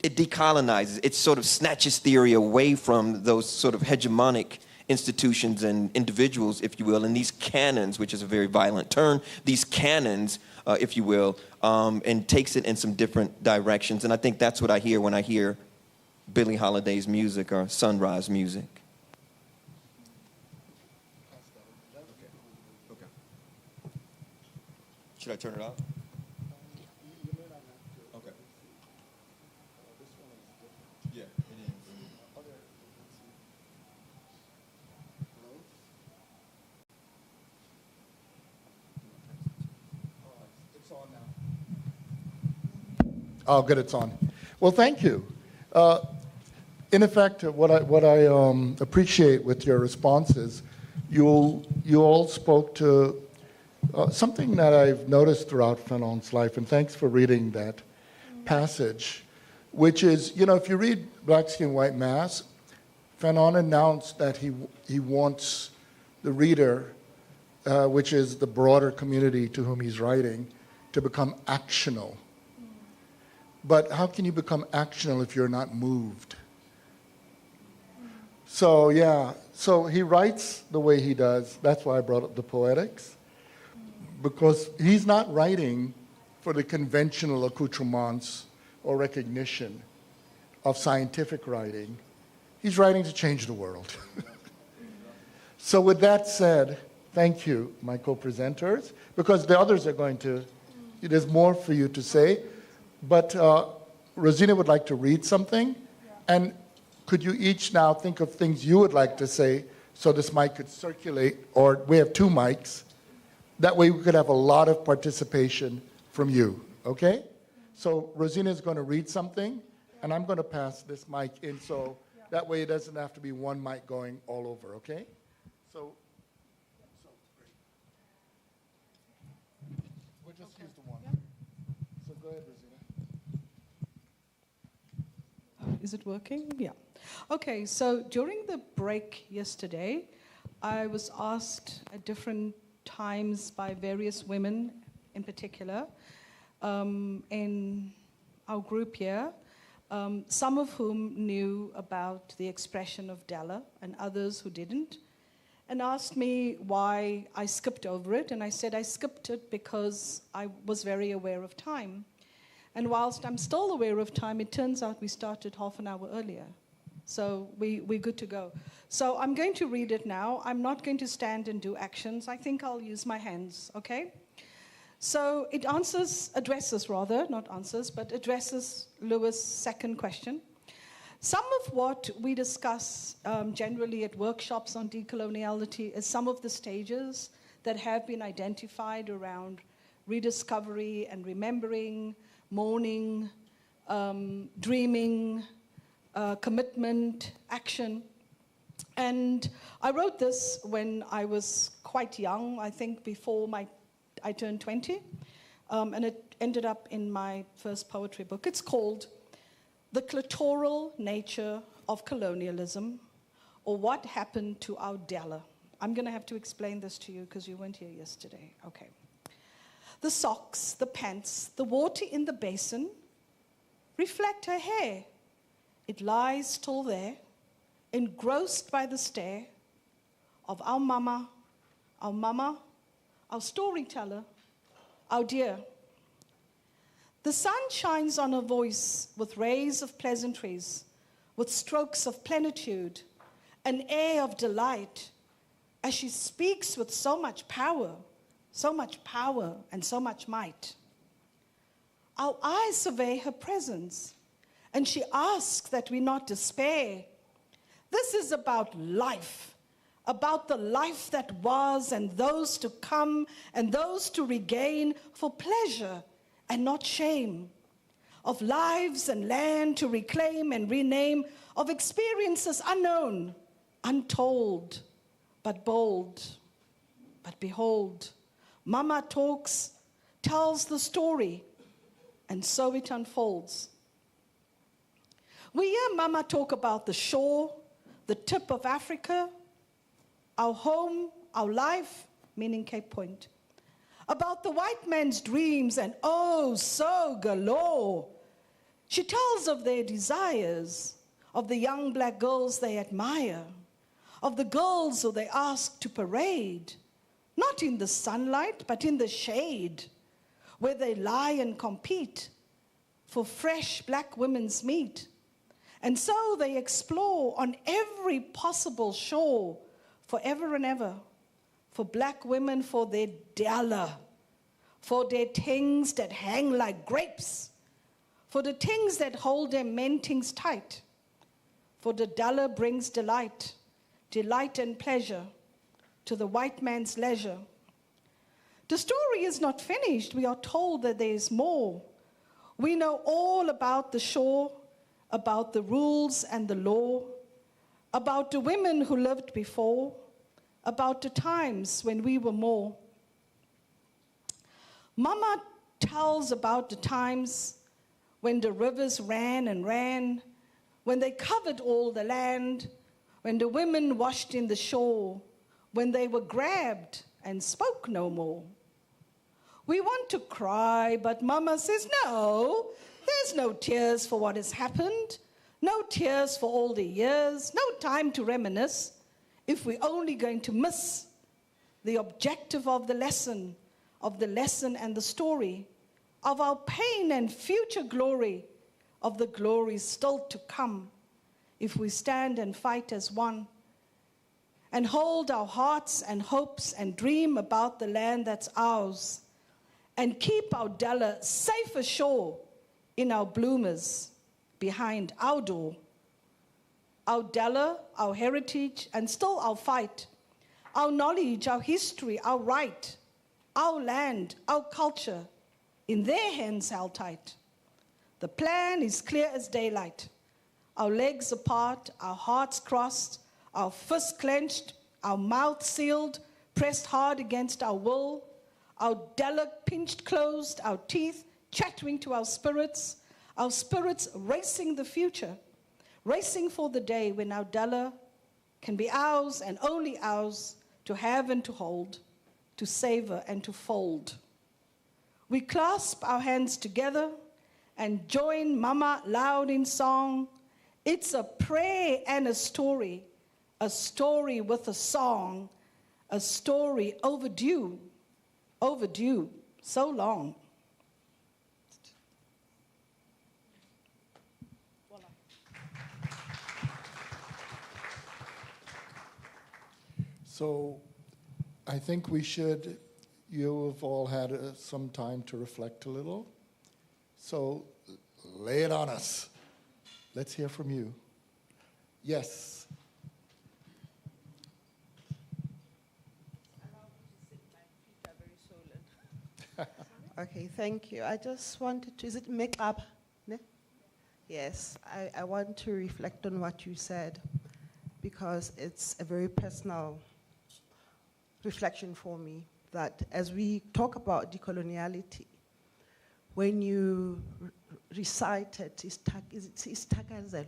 decolonizes. It sort of snatches theory away from those sort of hegemonic institutions and individuals, if you will, and these canons, which is a very violent term, these canons, if you will, and takes it in some different directions. And I think that's what I hear when I hear Billie Holiday's music or Sunrise music. Okay. Should I turn it off? Okay. Yeah, it is. Oh, good, it's on. Well, thank you. In effect, what I appreciate with your responses, you all spoke to Something that I've noticed throughout Fanon's life, and thanks for reading that passage, which is, if you read Black Skin, White Mass, Fanon announced that he wants the reader, which is the broader community to whom he's writing, to become actional. But how can you become actional if you're not moved? So he writes the way he does. That's why I brought up the poetics, because he's not writing for the conventional accoutrements or recognition of scientific writing. He's writing to change the world. So with that said, thank you, my co-presenters, because the others are going to, there's more for you to say, but Rosina would like to read something, and could you each now think of things you would like to say so this mic could circulate, or we have 2 mics. That way we could have a lot of participation from you, okay? So Rosina is going to read something, and I'm going to pass this mic in, so that way it doesn't have to be one mic going all over, okay? So great. We'll just use the one. So go ahead, Rosina. Is it working? Yeah. Okay, so during the break yesterday, I was asked at different times by various women in particular in our group here, some of whom knew about the expression of Della and others who didn't, and asked me why I skipped over it. And I said I skipped it because I was very aware of time. And whilst I'm still aware of time, it turns out we started half an hour earlier. So we're good to go. So I'm going to read it now. I'm not going to stand and do actions. I think I'll use my hands, okay? So it addresses Lewis' second question. Some of what we discuss generally at workshops on decoloniality is some of the stages that have been identified around rediscovery and remembering, mourning, dreaming, commitment, action. And I wrote this when I was quite young, I think before I turned 20, and it ended up in my first poetry book. It's called The Clitoral Nature of Colonialism, or What Happened to Our Della. I'm going to have to explain this to you because you weren't here yesterday. Okay. The socks, the pants, the water in the basin reflect her hair. It lies still there, engrossed by the stare of our mama, our storyteller, our dear. The sun shines on her voice with rays of pleasantries, with strokes of plenitude, an air of delight, as she speaks with so much power and so much might. Our eyes survey her presence, and she asks that we not despair. This is about life, about the life that was and those to come and those to regain for pleasure and not shame, of lives and land to reclaim and rename, of experiences unknown, untold, but bold. But behold, Mama tells the story, and so it unfolds. We hear Mama talk about the shore, the tip of Africa, our home, our life, meaning Cape Point, about the white man's dreams and oh, so galore. She tells of their desires, of the young black girls they admire, of the girls who they ask to parade, not in the sunlight, but in the shade, where they lie and compete for fresh black women's meat. And so they explore on every possible shore forever and ever, for black women, for their Della, for their things that hang like grapes, for the things that hold their men things tight, for the Della brings delight and pleasure to the white man's leisure. The story is not finished. We are told that there is more. We know all about the shore, about the rules and the law, about the women who lived before, about the times when we were more. Mama tells about the times when the rivers ran and ran, when they covered all the land, when the women washed in the shore, when they were grabbed and spoke no more. We want to cry, but Mama says, no, there's no tears for what has happened, no tears for all the years, no time to reminisce if we're only going to miss the objective of the lesson and the story, of our pain and future glory, of the glory still to come, if we stand and fight as one, and hold our hearts and hopes and dream about the land that's ours, and keep our Della safe ashore in our bloomers behind our door. Our Della, our heritage, and still our fight, our knowledge, our history, our right, our land, our culture, in their hands held tight. The plan is clear as daylight. Our legs apart, our hearts crossed, our fists clenched, our mouths sealed, pressed hard against our will, our Della pinched closed, our teeth chattering to our spirits racing the future, racing for the day when our Della can be ours and only ours, to have and to hold, to savor and to fold. We clasp our hands together and join Mama loud in song. It's a prayer and a story with a song, a story overdue, so long. So I think you have all had some time to reflect a little. So lay it on us. Let's hear from you. Yes. Allow me to sit, my feet are very swollen. Okay, thank you. I just wanted to, is it make up? Ne? Yes, I want to reflect on what you said because it's a very personal reflection for me that as we talk about decoloniality, when you recited Istakazelo,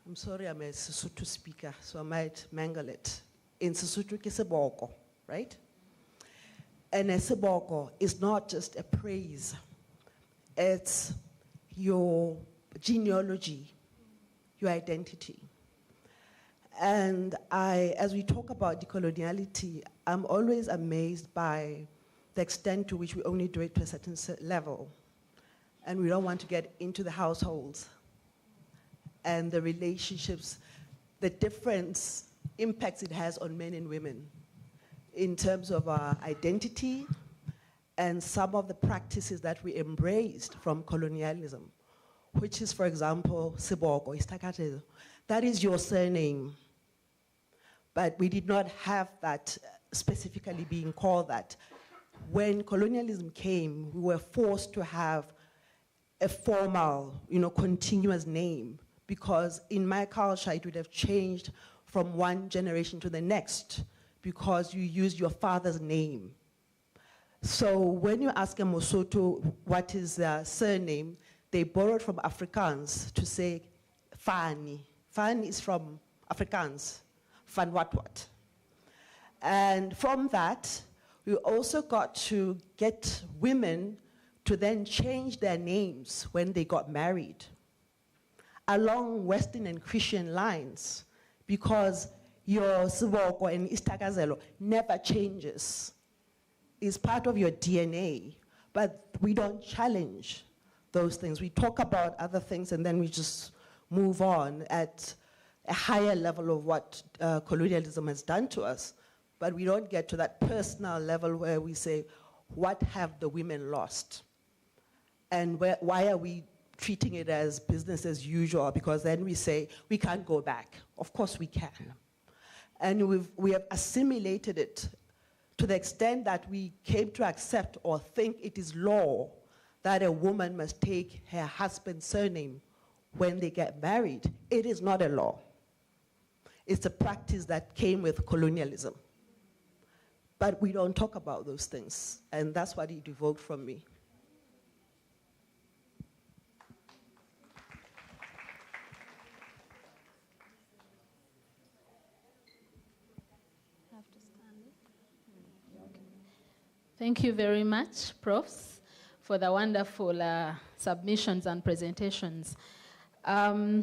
I'm sorry, I'm a Sesotho speaker, so I might mangle it. In Sesotho, ke seboko, right? And a seboko is not just a praise, it's your genealogy, your identity. And as we talk about decoloniality, I'm always amazed by the extent to which we only do it to a certain level. And we don't want to get into the households and the relationships, the different impacts it has on men and women in terms of our identity and some of the practices that we embraced from colonialism, which is, for example, Siboko, Istakatelo. That is your surname. But we did not have that specifically being called that. When colonialism came, we were forced to have a formal, continuous name, because in my culture, it would have changed from one generation to the next because you used your father's name. So when you ask a Mosotho what is their surname, they borrowed from Afrikaans to say Fani. Fani is from Afrikaans, Van what. And from that, we also got to get women to then change their names when they got married along Western and Christian lines, because your Siboko and Istakazelo never changes. It's part of your DNA, but we don't challenge those things. We talk about other things and then we just move on at a higher level of what colonialism has done to us, but we don't get to that personal level where we say, what have the women lost? And why are we treating it as business as usual? Because then we say, we can't go back. Of course we can. And we have assimilated it to the extent that we came to accept or think it is law that a woman must take her husband's surname when they get married. It is not a law. It's a practice that came with colonialism. But we don't talk about those things, and that's what it evoked from me. Thank you very much, Profs, for the wonderful submissions and presentations. I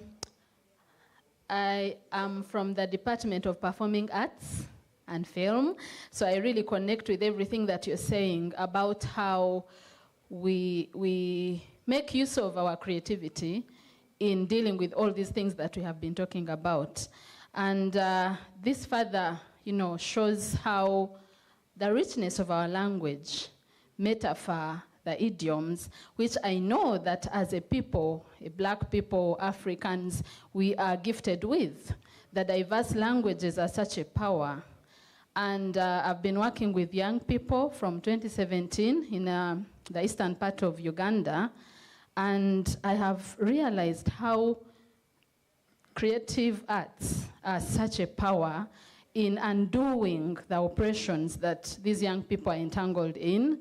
am from the Department of Performing Arts and Film, so I really connect with everything that you're saying about how we make use of our creativity in dealing with all these things that we have been talking about. And this further, shows how the richness of our language, metaphor, the idioms, which I know that as a people, black people, Africans, we are gifted with. The diverse languages are such a power. And I've been working with young people from 2017 in the eastern part of Uganda, and I have realized how creative arts are such a power in undoing the oppressions that these young people are entangled in.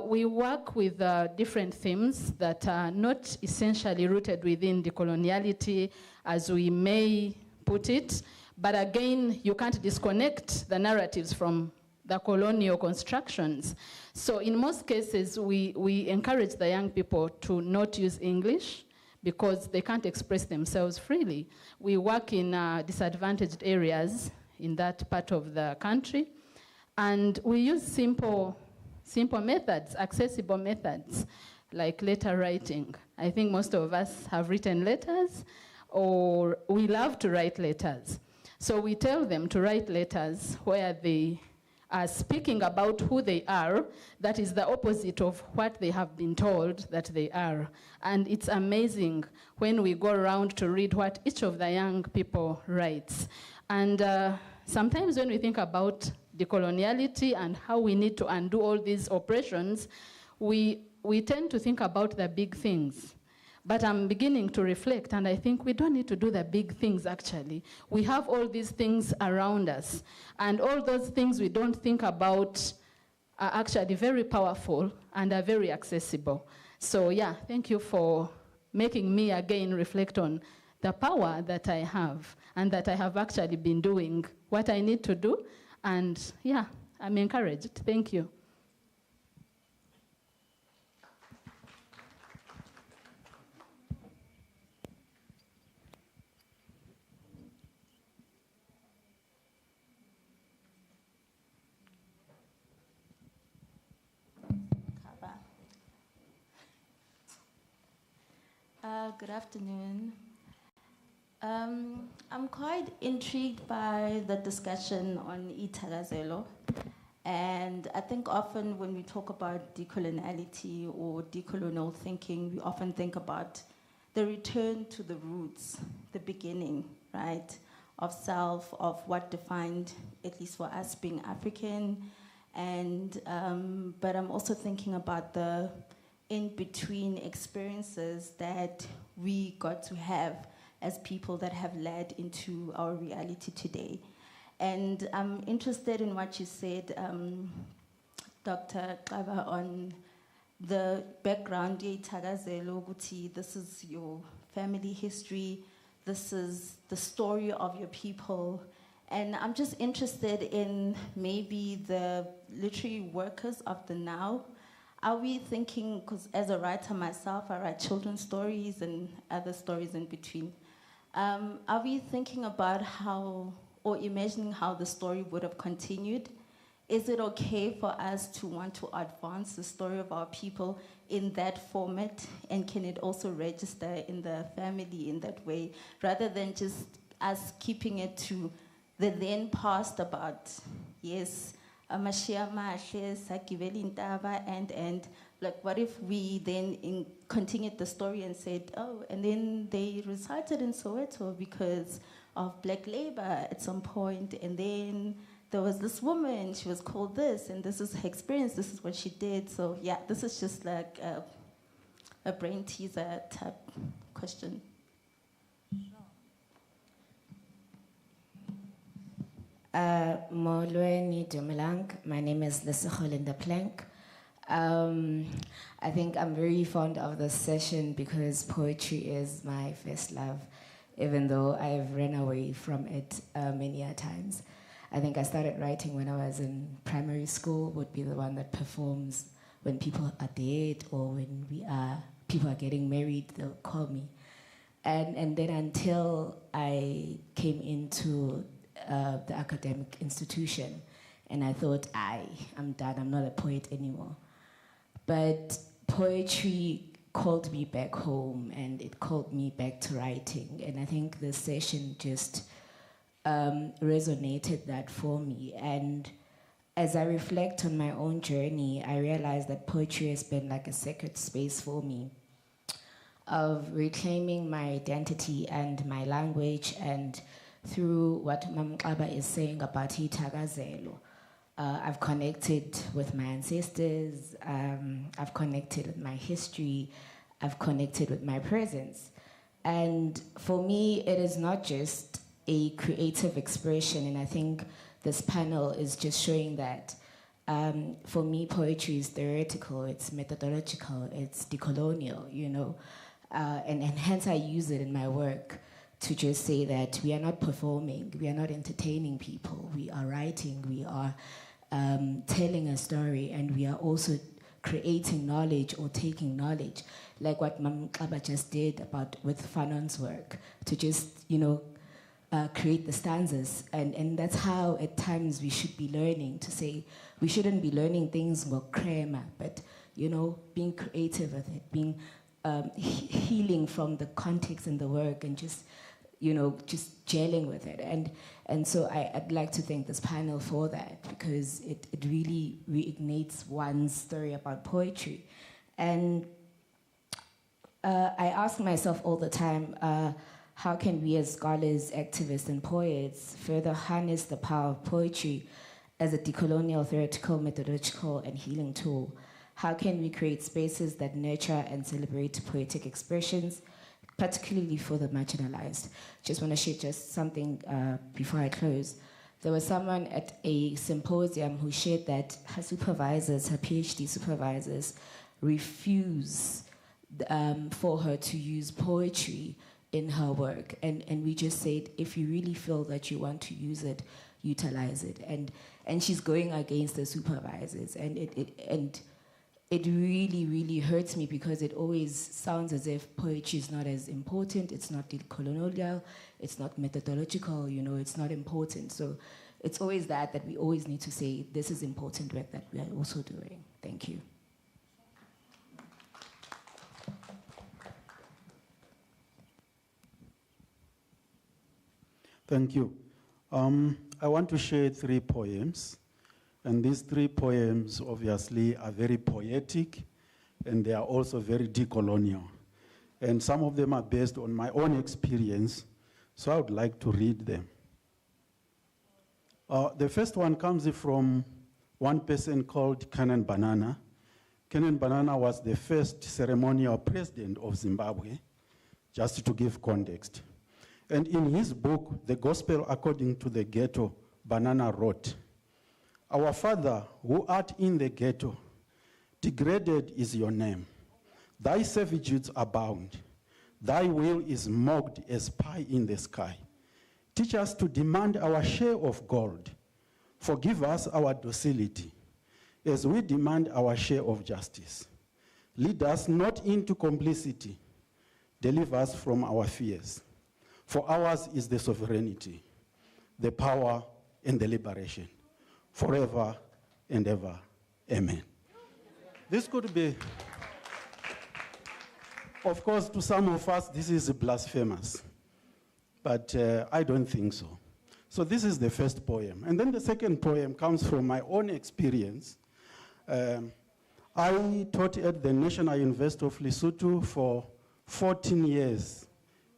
We work with different themes that are not essentially rooted within decoloniality, as we may put it, but again, you can't disconnect the narratives from the colonial constructions. So in most cases, we encourage the young people to not use English because they can't express themselves freely. We work in disadvantaged areas in that part of the country, and we use simple methods, accessible methods, like letter writing. I think most of us have written letters, or we love to write letters. So we tell them to write letters where they are speaking about who they are. That is the opposite of what they have been told that they are. And it's amazing when we go around to read what each of the young people writes. And sometimes when we think about decoloniality and how we need to undo all these oppressions, we tend to think about the big things. But I'm beginning to reflect, and I think we don't need to do the big things, actually. We have all these things around us, and all those things we don't think about are actually very powerful and are very accessible. So yeah, thank you for making me again reflect on the power that I have, and that I have actually been doing what I need to do, and yeah, I'm encouraged. Thank you. Good afternoon. I'm quite intrigued by the discussion on iThakazelo. And I think often when we talk about decoloniality or decolonial thinking, we often think about the return to the roots, the beginning, right, of self, of what defined, at least for us, being African. And, but I'm also thinking about the in-between experiences that we got to have as people that have led into our reality today. And I'm interested in what you said, Dr. Kaba, on the background. This is your family history. This is the story of your people. And I'm just interested in maybe the literary workers of the now. Are we thinking, because as a writer myself, I write children's stories and other stories in between. Are we thinking about how, or imagining how the story would have continued? Is it okay for us to want to advance the story of our people in that format? And can it also register in the family in that way, rather than just us keeping it to the then past about, yes, and like, what if we then continued the story and said, oh, and then they recited in Soweto because of black labor at some point, and then there was this woman, she was called this, and this is her experience, this is what she did. So yeah, this is just like a brain teaser type question. Molweni Dumelang. My name is Lesseholinda Plank. I think I'm very fond of this session because poetry is my first love, even though I've run away from it many a times. I think I started writing when I was in primary school, would be the one that performs when people are dead or when people are getting married, they'll call me. And then until I came into the academic institution, and I thought, I'm done, I'm not a poet anymore. But poetry called me back home, and it called me back to writing. And I think this session just resonated that for me. And as I reflect on my own journey, I realize that poetry has been like a sacred space for me of reclaiming my identity and my language, and through what Mamqaba is saying about itakazelo. I've connected with my ancestors, I've connected with my history, I've connected with my presence. And for me, it is not just a creative expression, and I think this panel is just showing that. For me, poetry is theoretical, it's methodological, it's decolonial, you know. And hence I use it in my work to just say that we are not performing, we are not entertaining people, we are writing, we are telling a story, and we are also creating knowledge or taking knowledge, like what Mamqaba just did with Fanon's work, to just, create the stanzas. And that's how at times we should be learning, to say we shouldn't be learning things crema, but being creative with it, being healing from the context and the work, and just gelling with it. And so I'd like to thank this panel for that, because it really reignites one's story about poetry. And I ask myself all the time, how can we as scholars, activists, and poets further harness the power of poetry as a decolonial, theoretical, methodological, and healing tool? How can we create spaces that nurture and celebrate poetic expressions, particularly for the marginalized? Just want to share just something before I close. There was someone at a symposium who shared that her supervisors, her PhD supervisors, refuse for her to use poetry in her work. And we just said, if you really feel that you want to use it, utilize it. And she's going against the supervisors. And it really, really hurts me, because it always sounds as if poetry is not as important, it's not decolonial, it's not methodological, it's not important. So it's always that we always need to say, this is important work that we are also doing. Thank you. Thank you. I want to share 3 poems. And these 3 poems, obviously, are very poetic, and they are also very decolonial. And some of them are based on my own experience, so I would like to read them. The first one comes from one person called Canon Banana. Canon Banana was the first ceremonial president of Zimbabwe, just to give context. And in his book, The Gospel According to the Ghetto, Banana wrote, "Our Father, who art in the ghetto, degraded is your name. Thy servitudes abound. Thy will is mocked as pie in the sky. Teach us to demand our share of gold. Forgive us our docility, as we demand our share of justice. Lead us not into complicity. Deliver us from our fears. For ours is the sovereignty, the power, and the liberation. Forever and ever. Amen." This could be, of course, to some of us, this is blasphemous. But I don't think so. So this is the first poem. And then the second poem comes from my own experience. I taught at the National University of Lesotho for 14 years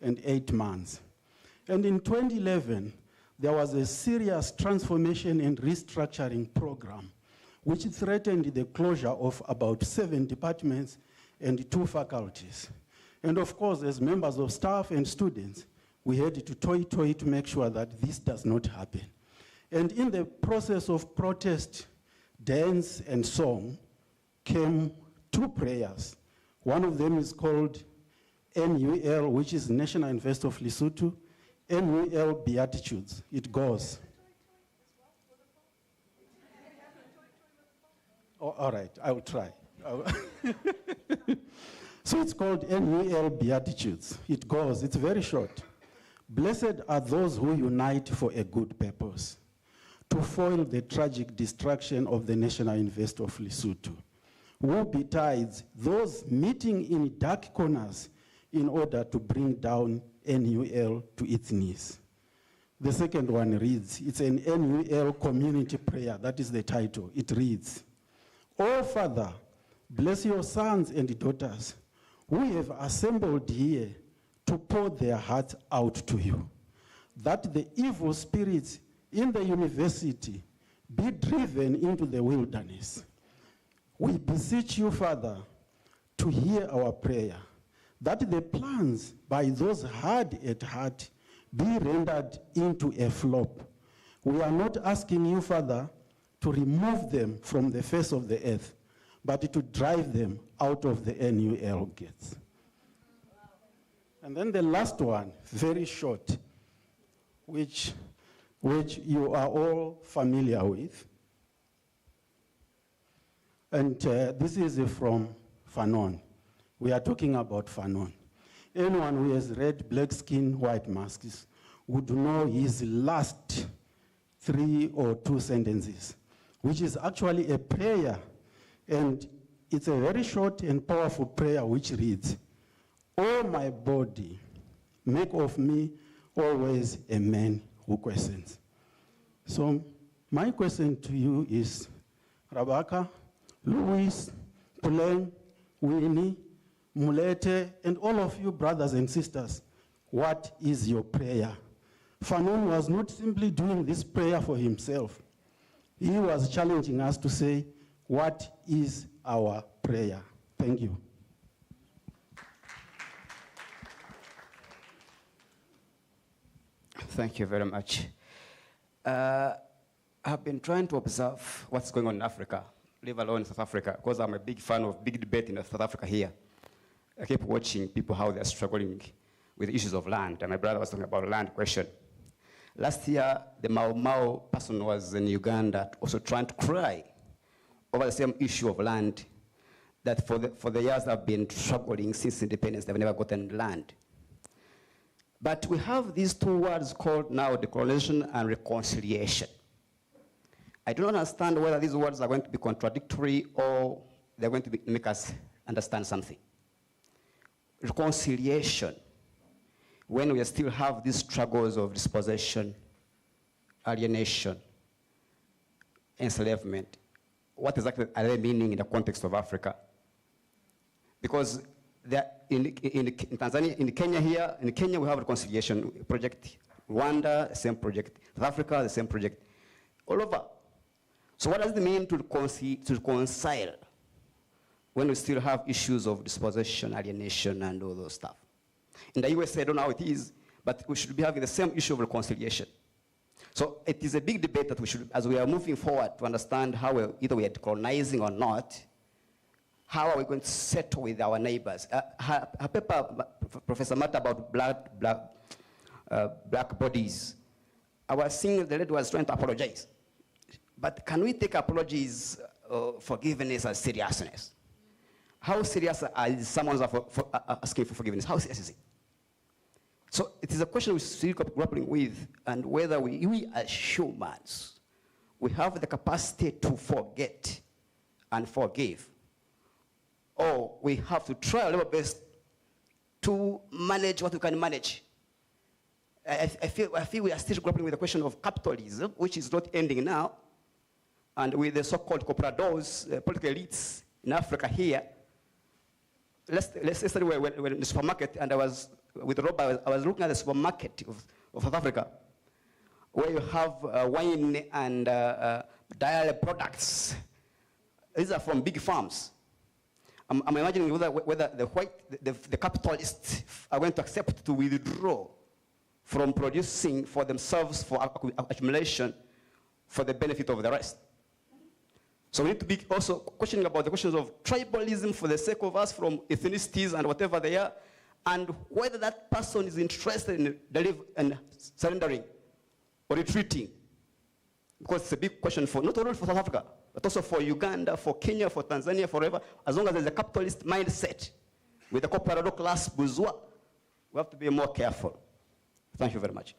and 8 months. And in 2011, there was a serious transformation and restructuring program, which threatened the closure of about 7 departments and 2 faculties. And of course, as members of staff and students, we had to toy to make sure that this does not happen. And in the process of protest, dance, and song came two prayers. One of them is called NUL, which is National University of Lesotho, NUL Beatitudes. It goes. Oh, all right, I will try. So it's called NUL Beatitudes. It goes, it's very short. Blessed are those who unite for a good purpose, to foil the tragic destruction of the National University of Lesotho, who betides those meeting in dark corners in order to bring down NUL to its knees. The second one reads, it's an NUL community prayer, that is the title. It reads, "Oh Father, bless your sons and daughters who have assembled here to pour their hearts out to you, that the evil spirits in the university be driven into the wilderness. We beseech you, Father, to hear our prayer, that the plans by those hard at heart be rendered into a flop. We are not asking you, Father, to remove them from the face of the earth, but to drive them out of the NUL gates." And then the last one, very short, which you are all familiar with. And this is from Fanon. We are talking about Fanon. Anyone who has read Black Skin, White Masks would know his last 3 or 2 sentences, which is actually a prayer. And it's a very short and powerful prayer which reads, "Oh my body, make of me always a man who questions." So my question to you is, Rabaka, Louis, Puleng, Winnie, Mulete, and all of you brothers and sisters, what is your prayer? Fanon was not simply doing this prayer for himself. He was challenging us to say, what is our prayer? Thank you. Thank you very much. I've been trying to observe what's going on in Africa, leave alone South Africa, because I'm a big fan of big debate in South Africa here. I keep watching people, how they're struggling with issues of land, and my brother was talking about land question. Last year, the Mau Mau person was in Uganda also trying to cry over the same issue of land, that for the years they've been struggling since independence, they've never gotten land. But we have these two words called now decolonization and reconciliation. I do not understand whether these words are going to be contradictory or they're going to make us understand something. Reconciliation, when we still have these struggles of dispossession, alienation, enslavement, what exactly are they meaning in the context of Africa? Because in Tanzania, in Kenya we have a reconciliation project. Rwanda, the same project. South Africa, the same project. All over. So what does it mean to reconcile when we still have issues of dispossession, alienation, and all those stuff? In the USA, I don't know how it is, but we should be having the same issue of reconciliation. So it is a big debate that we should, as we are moving forward to understand how either we are decolonizing or not, how are we going to settle with our neighbors? Her paper, Professor Mata, about black bodies, I was seeing the lady was trying to apologize. But can we take apologies, forgiveness as seriousness? How serious is someone asking for forgiveness? How serious is it? So it is a question we're still grappling with, and whether we as humans, we have the capacity to forget and forgive, or we have to try our level best to manage what we can manage. I feel we are still grappling with the question of capitalism, which is not ending now, and with the so-called compradors, political elites in Africa here. Let's say when in the supermarket, and I was with Robert, I was looking at the supermarket of South Africa, where you have wine and dairy products. These are from big farms. I'm imagining whether the capitalists are going to accept to withdraw from producing for themselves for accumulation for the benefit of the rest. So we need to be also questioning about the questions of tribalism for the sake of us, from ethnicities and whatever they are, and whether that person is interested in surrendering or retreating. Because it's a big question for not only for South Africa, but also for Uganda, for Kenya, for Tanzania, forever. As long as there's a capitalist mindset with a corporate class bourgeois, we have to be more careful. Thank you very much.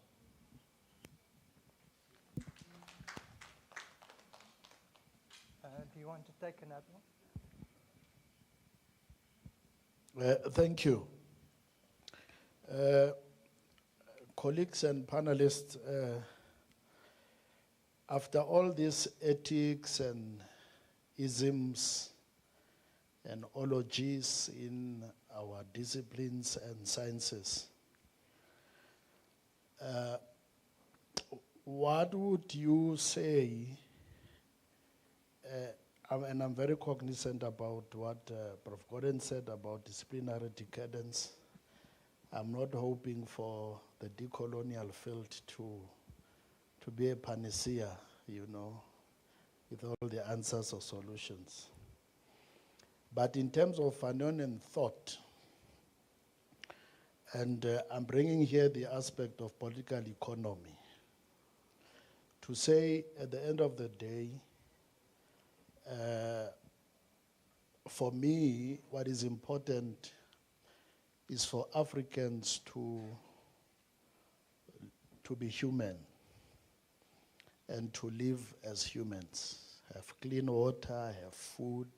Do you want to take another one? Thank you. Colleagues and panelists, after all these ethics and isms and ologies in our disciplines and sciences, what would you say, and I'm very cognizant about what Prof. Gordon said about disciplinary decadence. I'm not hoping for the decolonial field to be a panacea, you know, with all the answers or solutions. But in terms of Fanonian thought, and I'm bringing here the aspect of political economy, to say at the end of the day, for me, what is important is for Africans to be human and to live as humans, have clean water, have food,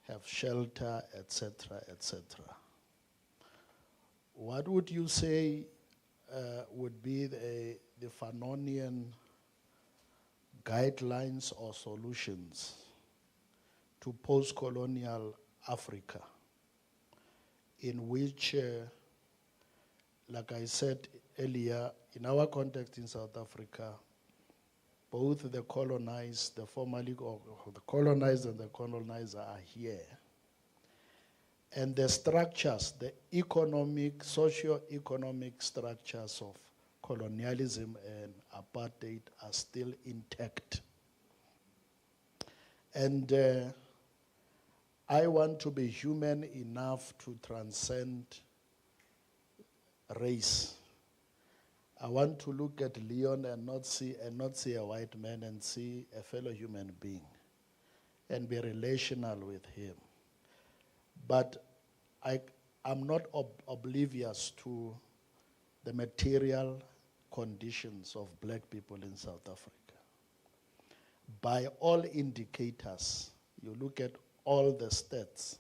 have shelter, etc., etc. What would you say would be the Fanonian guidelines or solutions to post-colonial Africa, in which, like I said earlier, in our context in South Africa, both the colonized, the formerly, or the colonized and the colonizer are here. And the structures, the economic, socio-economic structures of colonialism and apartheid are still intact. And I want to be human enough to transcend race. I want to look at Leon and not see a white man, and see a fellow human being and be relational with him. But I'm not oblivious to the material conditions of black people in South Africa. By all indicators, you look at all the stats,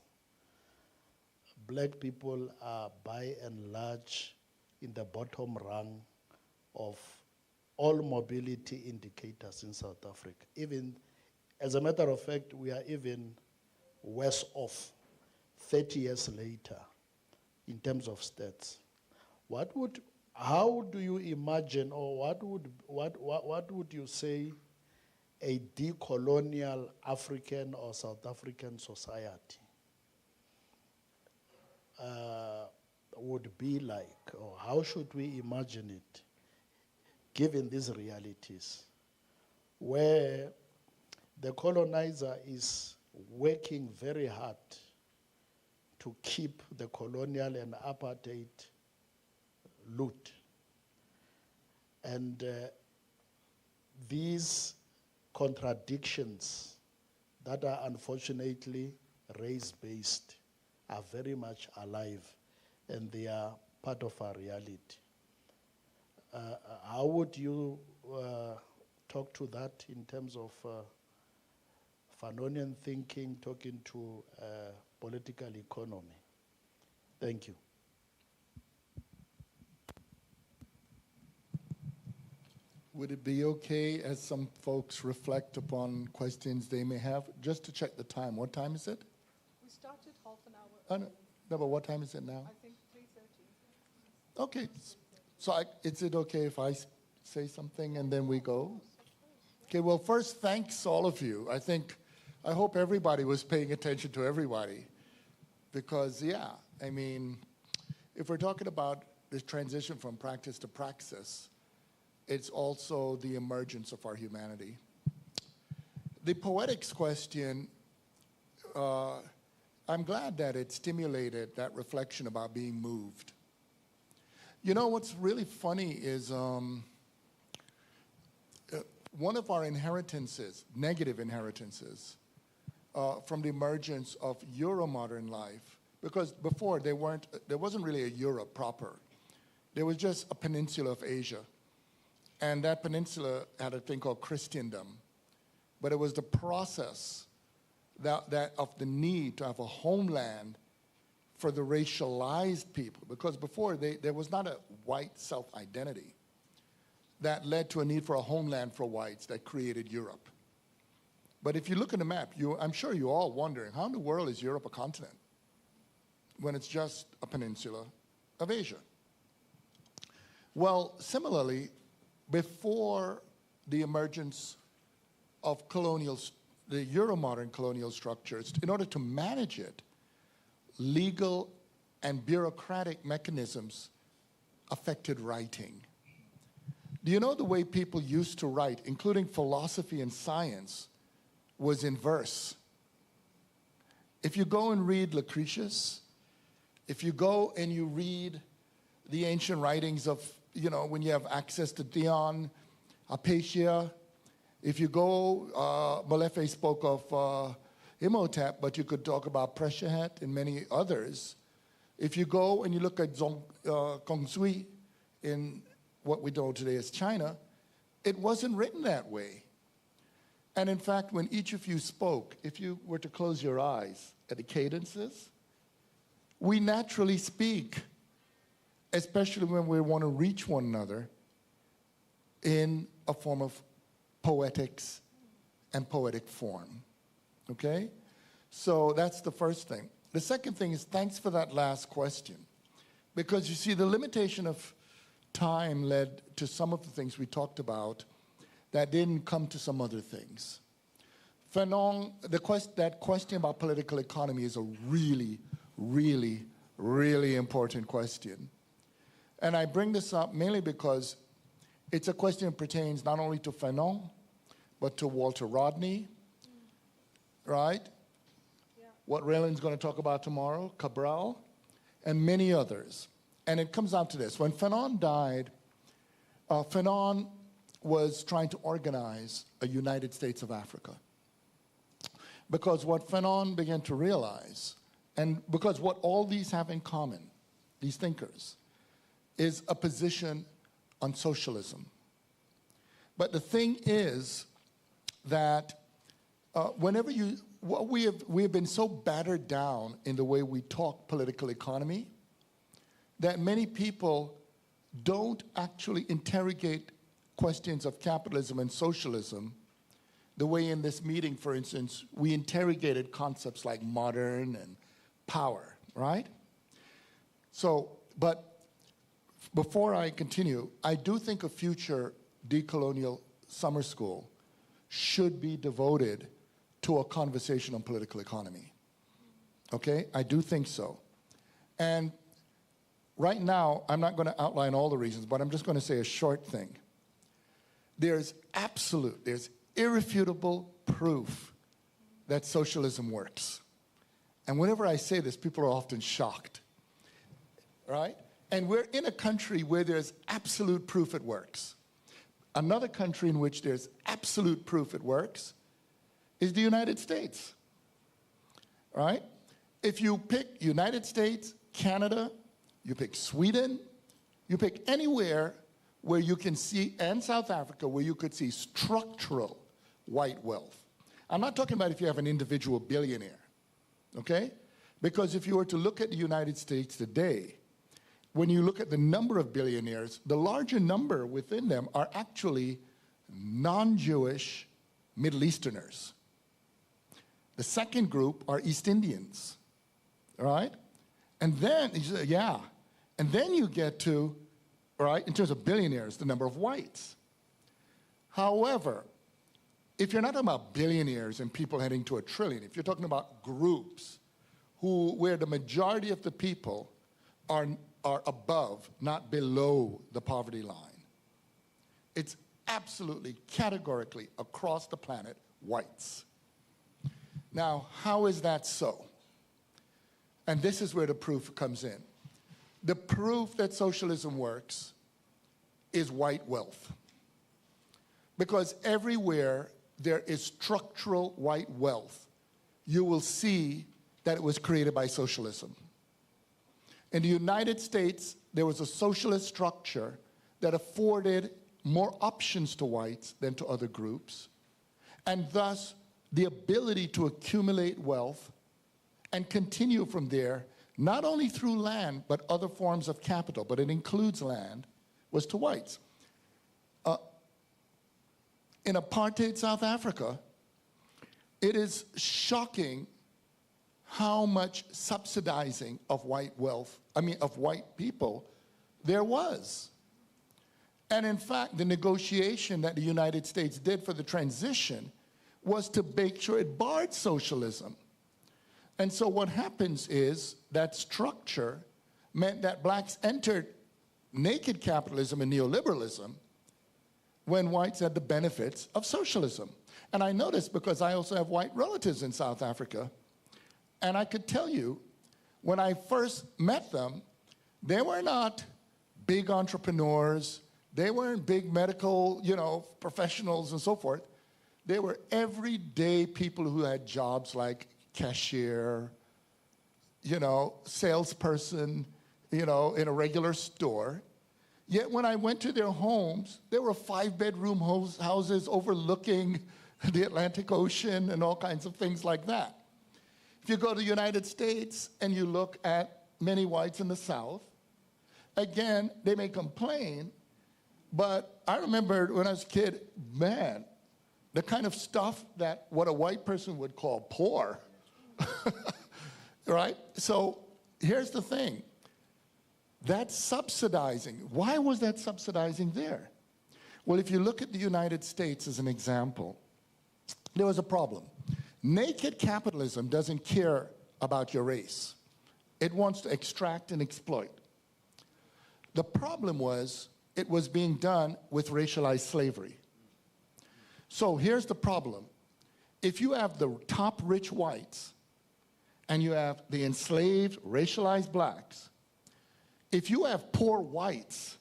black people are by and large in the bottom rung of all mobility indicators in South Africa. Even, as a matter of fact, we are even worse off 30 years later in terms of stats. How do you imagine, or what would you say a decolonial African or South African society would be like, or how should we imagine it, given these realities, where the colonizer is working very hard to keep the colonial and apartheid loot. And these contradictions that are unfortunately race-based are very much alive, and they are part of our reality. How would you talk to that in terms of Fanonian thinking, talking to political economy? Thank you. Would it be okay, as some folks reflect upon questions they may have, just to check the time? What time is it? We started half an hour. No, but what time is it now? I think 3:30. Okay. So is it okay if I say something and then we go? Okay, well, first, thanks all of you. I hope everybody was paying attention to everybody. Because, yeah, I mean, if we're talking about this transition from practice to praxis, it's also the emergence of our humanity. The poetics question, I'm glad that it stimulated that reflection about being moved. You know, what's really funny is one of our inheritances, negative inheritances, from the emergence of Euro-modern life, because before there wasn't really a Europe proper. There was just a peninsula of Asia. And that peninsula had a thing called Christendom. But it was the process that of the need to have a homeland for the racialized people, because before there was not a white self-identity that led to a need for a homeland for whites that created Europe. But if you look at the map, I'm sure you're all wondering, how in the world is Europe a continent when it's just a peninsula of Asia? Well, similarly, before the emergence of the Euro-modern colonial structures, in order to manage it, legal and bureaucratic mechanisms affected writing. Do you know the way people used to write, including philosophy and science, was in verse? If you go and read Lucretius, if you go and you read the ancient writings of, when you have access to Theon, Hypatia, if you go, Molefe spoke of Imhotep, but you could talk about Preshahet and many others. If you go and you look at Gongzui in what we know today as China, it wasn't written that way. And in fact, when each of you spoke, if you were to close your eyes at the cadences, we naturally speak, especially when we want to reach one another, in a form of poetics and poetic form. Okay? So that's the first thing. The second thing is, thanks for that last question. Because you see, the limitation of time led to some of the things we talked about that didn't come to some other things. Fanon, that question about political economy is a really, really, really important question. And I bring this up mainly because it's a question that pertains not only to Fanon, but to Walter Rodney, right? Yeah. What Raylan's going to talk about tomorrow, Cabral, and many others. And it comes down to this. When Fanon died, Fanon was trying to organize a United States of Africa. Because what Fanon began to realize, and because what all these have in common, these thinkers, is a position on socialism. But the thing is that we have been so battered down in the way we talk political economy that many people don't actually interrogate questions of capitalism and socialism the way in this meeting, for instance, we interrogated concepts like modern and power, right? So, but before I continue, I do think a future decolonial summer school should be devoted to a conversation on political economy. Okay? I do think so. And right now, I'm not going to outline all the reasons, but I'm just going to say a short thing. There's irrefutable proof that socialism works. And whenever I say this, people are often shocked, right? And we're in a country where there's absolute proof it works. Another country in which there's absolute proof it works is the United States, right? If you pick United States, Canada, you pick Sweden, you pick anywhere where you can see, and South Africa, where you could see structural white wealth. I'm not talking about if you have an individual billionaire, okay? Because if you were to look at the United States today, when you look at the number of billionaires, the larger number within them are actually non-Jewish Middle Easterners. The second group are East Indians, right? And then, and then you get to, right, in terms of billionaires, the number of whites. However, if you're not talking about billionaires and people heading to $1 trillion, if you're talking about groups where the majority of the people are above, not below the poverty line, It's absolutely, categorically, across the planet, whites. Now, how is that so? And this is where the proof comes in. The proof that socialism works is white wealth. Because everywhere there is structural white wealth, you will see that it was created by socialism. In the United States, there was a socialist structure that afforded more options to whites than to other groups, and thus the ability to accumulate wealth and continue from there, not only through land, but other forms of capital, but it includes land, was to whites. In apartheid South Africa, it is shocking how much subsidizing of white wealth, of white people, there was. And in fact, the negotiation that the United States did for the transition was to make sure it barred socialism. And so what happens is that structure meant that blacks entered naked capitalism and neoliberalism when whites had the benefits of socialism. And I know this because I also have white relatives in South Africa. And I could tell you, when I first met them, they were not big entrepreneurs. They weren't big medical, professionals and so forth. They were everyday people who had jobs like cashier, salesperson, in a regular store. Yet when I went to their homes, there were 5-bedroom houses overlooking the Atlantic Ocean and all kinds of things like that. If you go to the United States and you look at many whites in the South, again, they may complain, but I remember when I was a kid, man, the kind of stuff that what a white person would call poor, right? So here's the thing. That's subsidizing. Why was that subsidizing there? Well, if you look at the United States as an example, there was a problem. Naked capitalism doesn't care about your race. It wants to extract and exploit. The problem was it was being done with racialized slavery. So here's the problem. If you have the top rich whites and you have the enslaved, racialized blacks, if you have poor whites,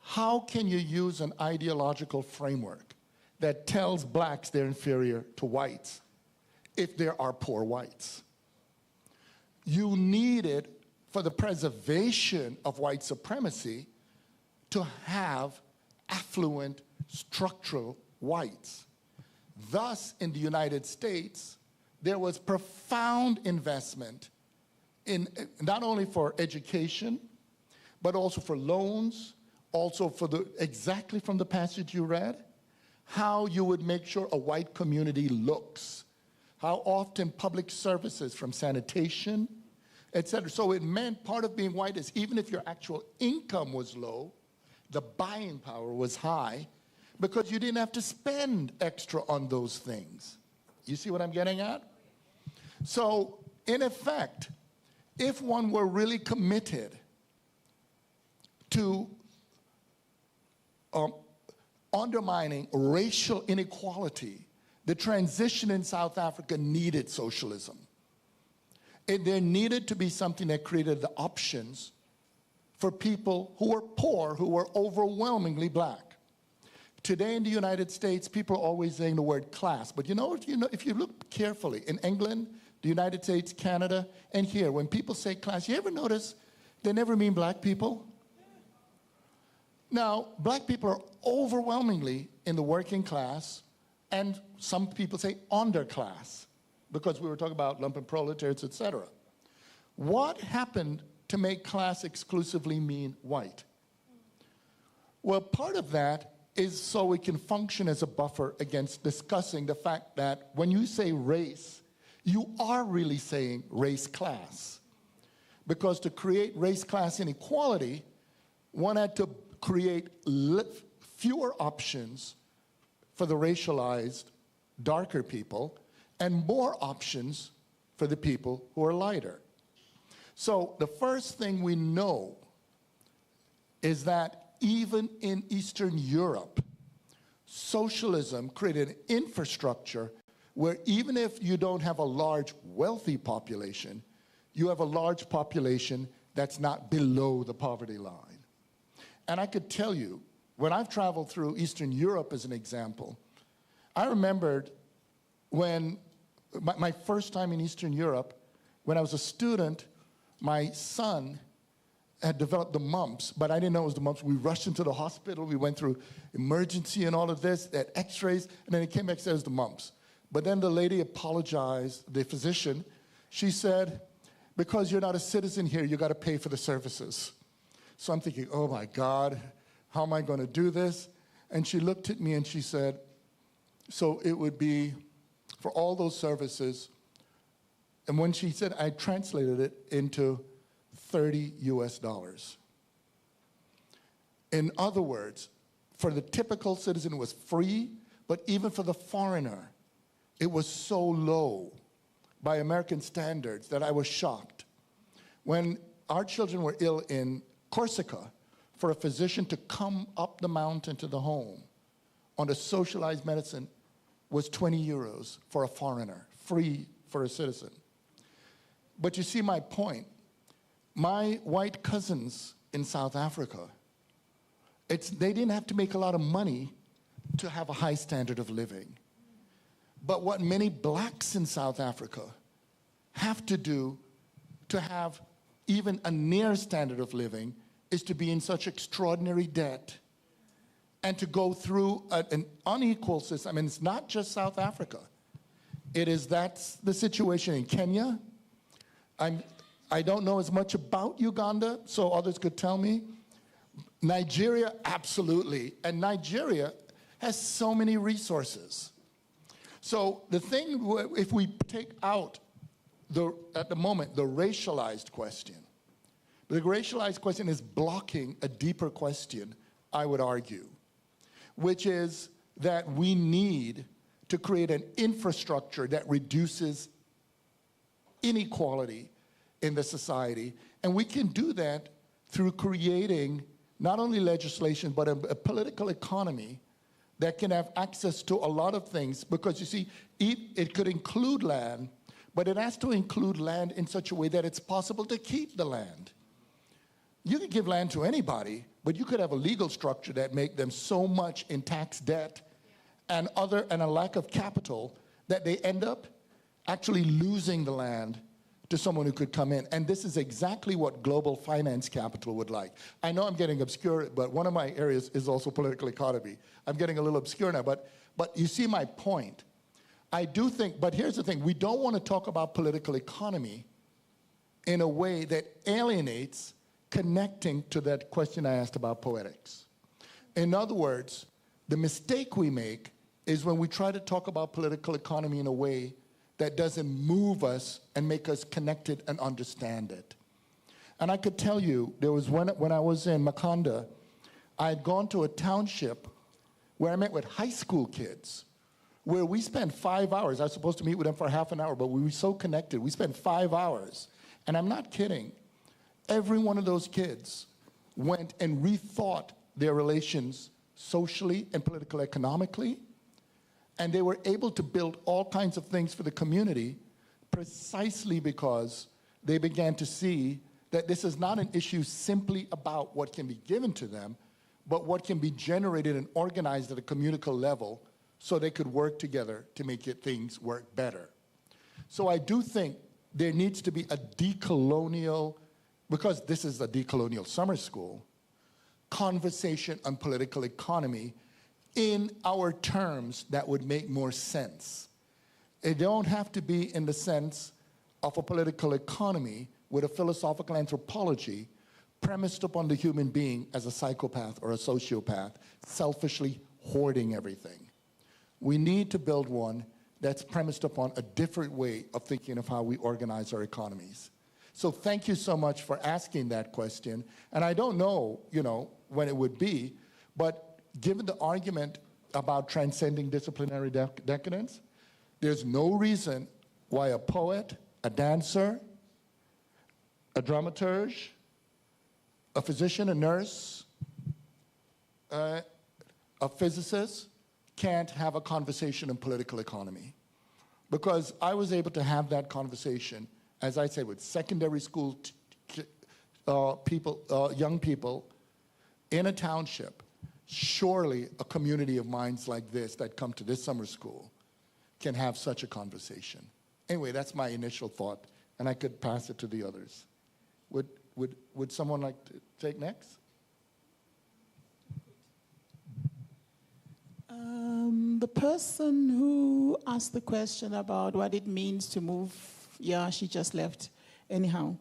how can you use an ideological framework that tells blacks they're inferior to whites if there are poor whites? You needed, for the preservation of white supremacy, to have affluent, structural whites. Thus, in the United States, there was profound investment in not only for education, but also for loans, also for exactly from the passage you read, how you would make sure a white community looks, how often public services from sanitation, et cetera. So it meant part of being white is even if your actual income was low, the buying power was high because you didn't have to spend extra on those things. You see what I'm getting at? So in effect, if one were really committed to undermining racial inequality, the transition in South Africa needed socialism. There needed to be something that created the options for people who were poor, who were overwhelmingly black. Today in the United States, people are always saying the word class, but if you look carefully, in England, the United States, Canada, and here, when people say class, you ever notice they never mean black people? Now, black people are overwhelmingly in the working class, and some people say underclass, because we were talking about lumpen proletariats, et cetera. What happened to make class exclusively mean white? Well, part of that is so we can function as a buffer against discussing the fact that when you say race, you are really saying race class. Because to create race class inequality, one had to create fewer options for the racialized darker people and more options for the people who are lighter. So the first thing we know is that even in Eastern Europe, socialism created an infrastructure where even if you don't have a large wealthy population, you have a large population that's not below the poverty line. And I could tell you, when I've traveled through Eastern Europe as an example, I remembered when my first time in Eastern Europe, when I was a student, my son had developed the mumps, but I didn't know it was the mumps. We rushed into the hospital. We went through emergency and all of this, had x-rays, and then it came back and said it was the mumps. But then the lady apologized, the physician. She said, because you're not a citizen here, you got to pay for the services. So I'm thinking, oh my God, how am I going to do this? And she looked at me and she said, so it would be for all those services. And when she said, I translated it into $30 US. In other words, for the typical citizen, it was free, but even for the foreigner, it was so low by American standards that I was shocked. When our children were ill in Corsica, for a physician to come up the mountain to the home on a socialized medicine was 20 euros for a foreigner, free for a citizen. But you see my point. My white cousins in South Africa, they didn't have to make a lot of money to have a high standard of living. But what many blacks in South Africa have to do to have even a near standard of living is to be in such extraordinary debt and to go through an unequal system. I mean, it's not just South Africa. That's the situation in Kenya. I don't know as much about Uganda, so others could tell me. Nigeria, absolutely. And Nigeria has so many resources. So the thing, if we take out, at the moment, the racialized question, the racialized question is blocking a deeper question, I would argue, which is that we need to create an infrastructure that reduces inequality in the society. And we can do that through creating not only legislation, but a political economy that can have access to a lot of things. Because you see, it could include land, but it has to include land in such a way that it's possible to keep the land. You can give land to anybody, but you could have a legal structure that make them so much in tax debt and a lack of capital that they end up actually losing the land to someone who could come in. And this is exactly what global finance capital would like. I know I'm getting obscure, but one of my areas is also political economy. I'm getting a little obscure now, but you see my point. I do think, but here's the thing, we don't want to talk about political economy in a way that alienates connecting to that question I asked about poetics. In other words, the mistake we make is when we try to talk about political economy in a way that doesn't move us and make us connected and understand it. And I could tell you, there was when I was in Makonda, I had gone to a township where I met with high school kids, where we spent 5 hours. I was supposed to meet with them for half an hour, but we were so connected. We spent 5 hours. And I'm not kidding. Every one of those kids went and rethought their relations socially and politically, economically, and they were able to build all kinds of things for the community precisely because they began to see that this is not an issue simply about what can be given to them, but what can be generated and organized at a communal level so they could work together to make things work better. So I do think there needs to be a decolonial, because this is a decolonial summer school, conversation on political economy in our terms that would make more sense. It don't have to be in the sense of a political economy with a philosophical anthropology premised upon the human being as a psychopath or a sociopath, selfishly hoarding everything. We need to build one that's premised upon a different way of thinking of how we organize our economies. So thank you so much for asking that question. And I don't know, when it would be, but given the argument about transcending disciplinary decadence, there's no reason why a poet, a dancer, a dramaturge, a physician, a nurse, a physicist can't have a conversation in political economy. Because I was able to have that conversation, as I say, with secondary school young people in a township. Surely a community of minds like this that come to this summer school can have such a conversation. Anyway, that's my initial thought, and I could pass it to the others. Would someone like to take next? The person who asked the question about what it means to move, yeah, she just left. Anyhow,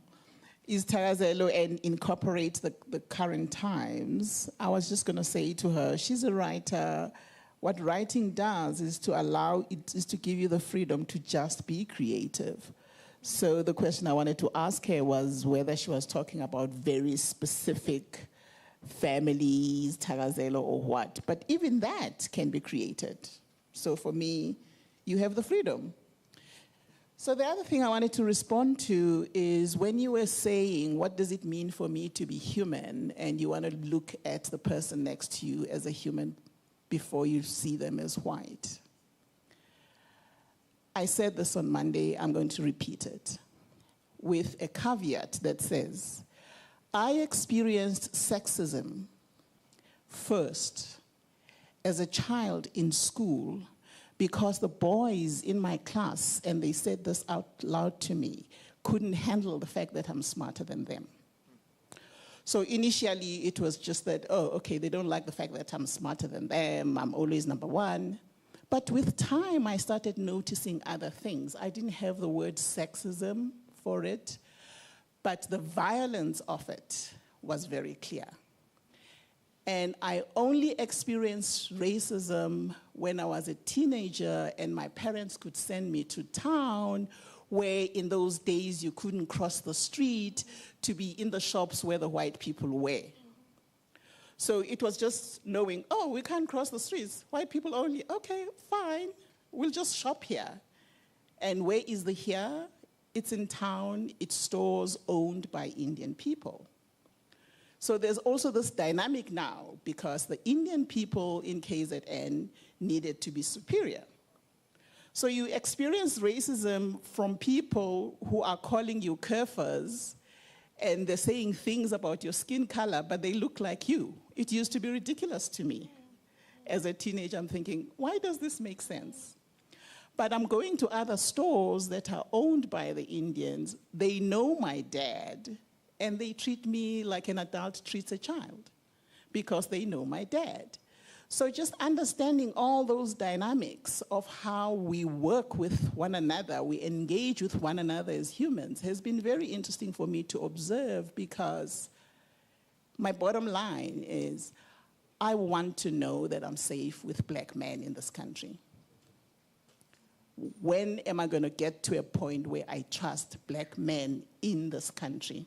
is Tarazelo and incorporate the current times. I was just going to say to her, she's a writer. What writing does is to give you the freedom to just be creative. So the question I wanted to ask her was whether she was talking about very specific families, Tarazelo or what. But even that can be created. So for me, you have the freedom. So the other thing I wanted to respond to is when you were saying, what does it mean for me to be human? And you want to look at the person next to you as a human before you see them as white. I said this on Monday, I'm going to repeat it with a caveat that says, I experienced sexism first as a child in school because the boys in my class, and they said this out loud to me, couldn't handle the fact that I'm smarter than them. So initially it was just that, oh, okay, they don't like the fact that I'm smarter than them, I'm always number one. But with time, I started noticing other things. I didn't have the word sexism for it, but the violence of it was very clear. And I only experienced racism when I was a teenager and my parents could send me to town where in those days you couldn't cross the street to be in the shops where the white people were. So it was just knowing, oh, we can't cross the streets. White people only, okay, fine. We'll just shop here. And where is the here? It's in town, it's stores owned by Indian people. So there's also this dynamic now because the Indian people in KZN needed to be superior. So you experience racism from people who are calling you Kafirs and they're saying things about your skin color, but they look like you. It used to be ridiculous to me. As a teenager, I'm thinking, why does this make sense? But I'm going to other stores that are owned by the Indians. They know my dad, and they treat me like an adult treats a child because they know my dad. So just understanding all those dynamics of how we work with one another, we engage with one another as humans, has been very interesting for me to observe because my bottom line is I want to know that I'm safe with black men in this country. When am I going to get to a point where I trust black men in this country?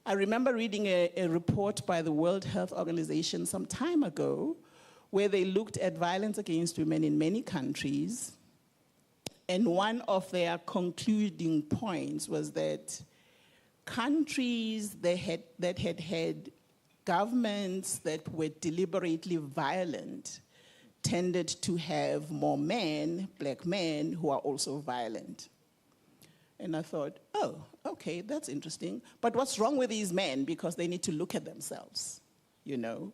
I remember reading a report by the World Health Organization some time ago where they looked at violence against women in many countries. And one of their concluding points was that countries that had governments that were deliberately violent tended to have more men, black men, who are also violent. And I thought, oh, okay, that's interesting. But what's wrong with these men? Because they need to look at themselves, you know?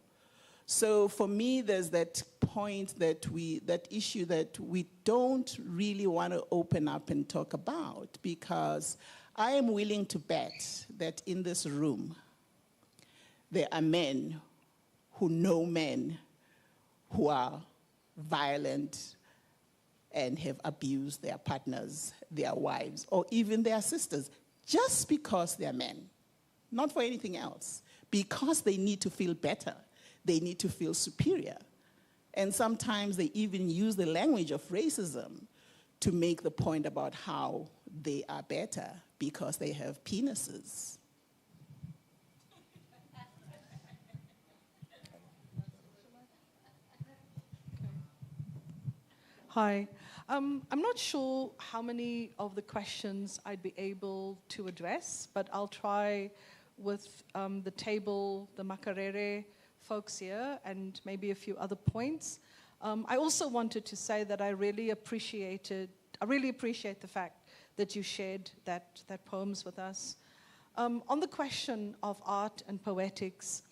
So for me, there's that point that issue that we don't really want to open up and talk about because I am willing to bet that in this room, there are men who know men who are violent and have abused their partners, their wives, or even their sisters, just because they're men, not for anything else, because they need to feel better, they need to feel superior. And sometimes they even use the language of racism to make the point about how they are better because they have penises. Hi. I'm not sure how many of the questions I'd be able to address, but I'll try with the table, the Makarere folks here, and maybe a few other points. I also wanted to say that I really appreciate the fact that you shared that poems with us. On the question of art and poetics,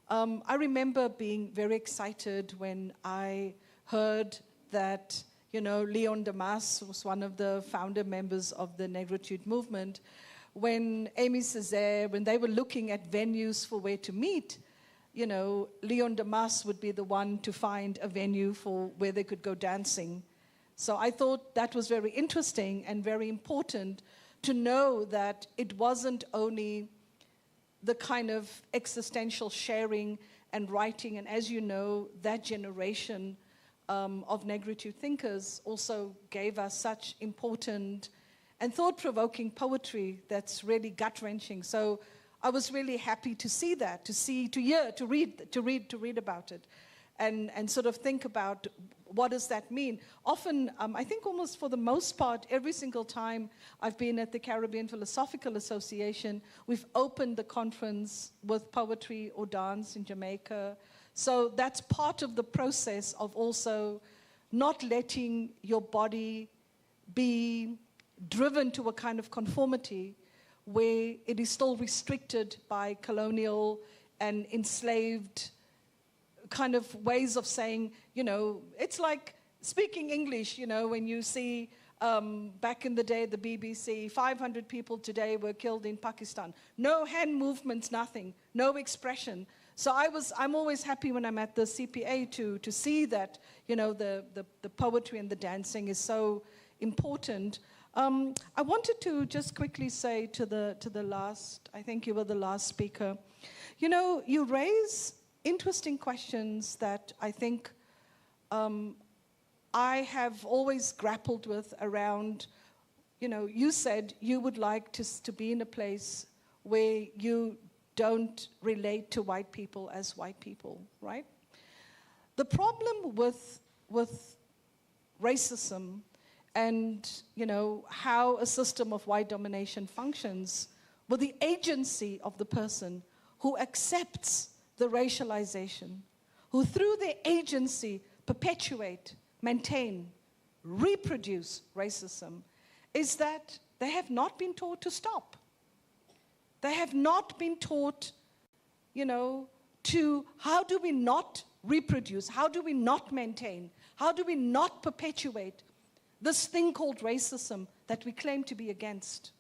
I remember being very excited when I heard that, Leon Damas was one of the founder members of the Negritude movement. When Amy Césaire, when they were looking at venues for where to meet, Leon Damas would be the one to find a venue for where they could go dancing. So I thought that was very interesting and very important to know that it wasn't only the kind of existential sharing and writing, and as you know, that generation of Negritude thinkers also gave us such important and thought-provoking poetry that's really gut-wrenching. So I was really happy to see that, to read about it, and sort of think about what does that mean. Often, I think almost for the most part, every single time I've been at the Caribbean Philosophical Association, we've opened the conference with poetry or dance in Jamaica. So that's part of the process of also not letting your body be driven to a kind of conformity where it is still restricted by colonial and enslaved kind of ways of saying, it's like speaking English, when you see back in the day, the BBC, 500 people today were killed in Pakistan. No hand movements, nothing, no expression. So I'm always happy when I'm at the CPA to see that, the poetry and the dancing is so important. I wanted to just quickly say to the last, I think you were the last speaker, you raise interesting questions that I think I have always grappled with around, you said you would like to be in a place where you don't relate to white people as white people, right? The problem with racism and, how a system of white domination functions with the agency of the person who accepts the racialization, who through their agency perpetuate, maintain, reproduce racism, is that they have not been taught to stop. They have not been taught, to how do we not reproduce, how do we not maintain, how do we not perpetuate this thing called racism that we claim to be against.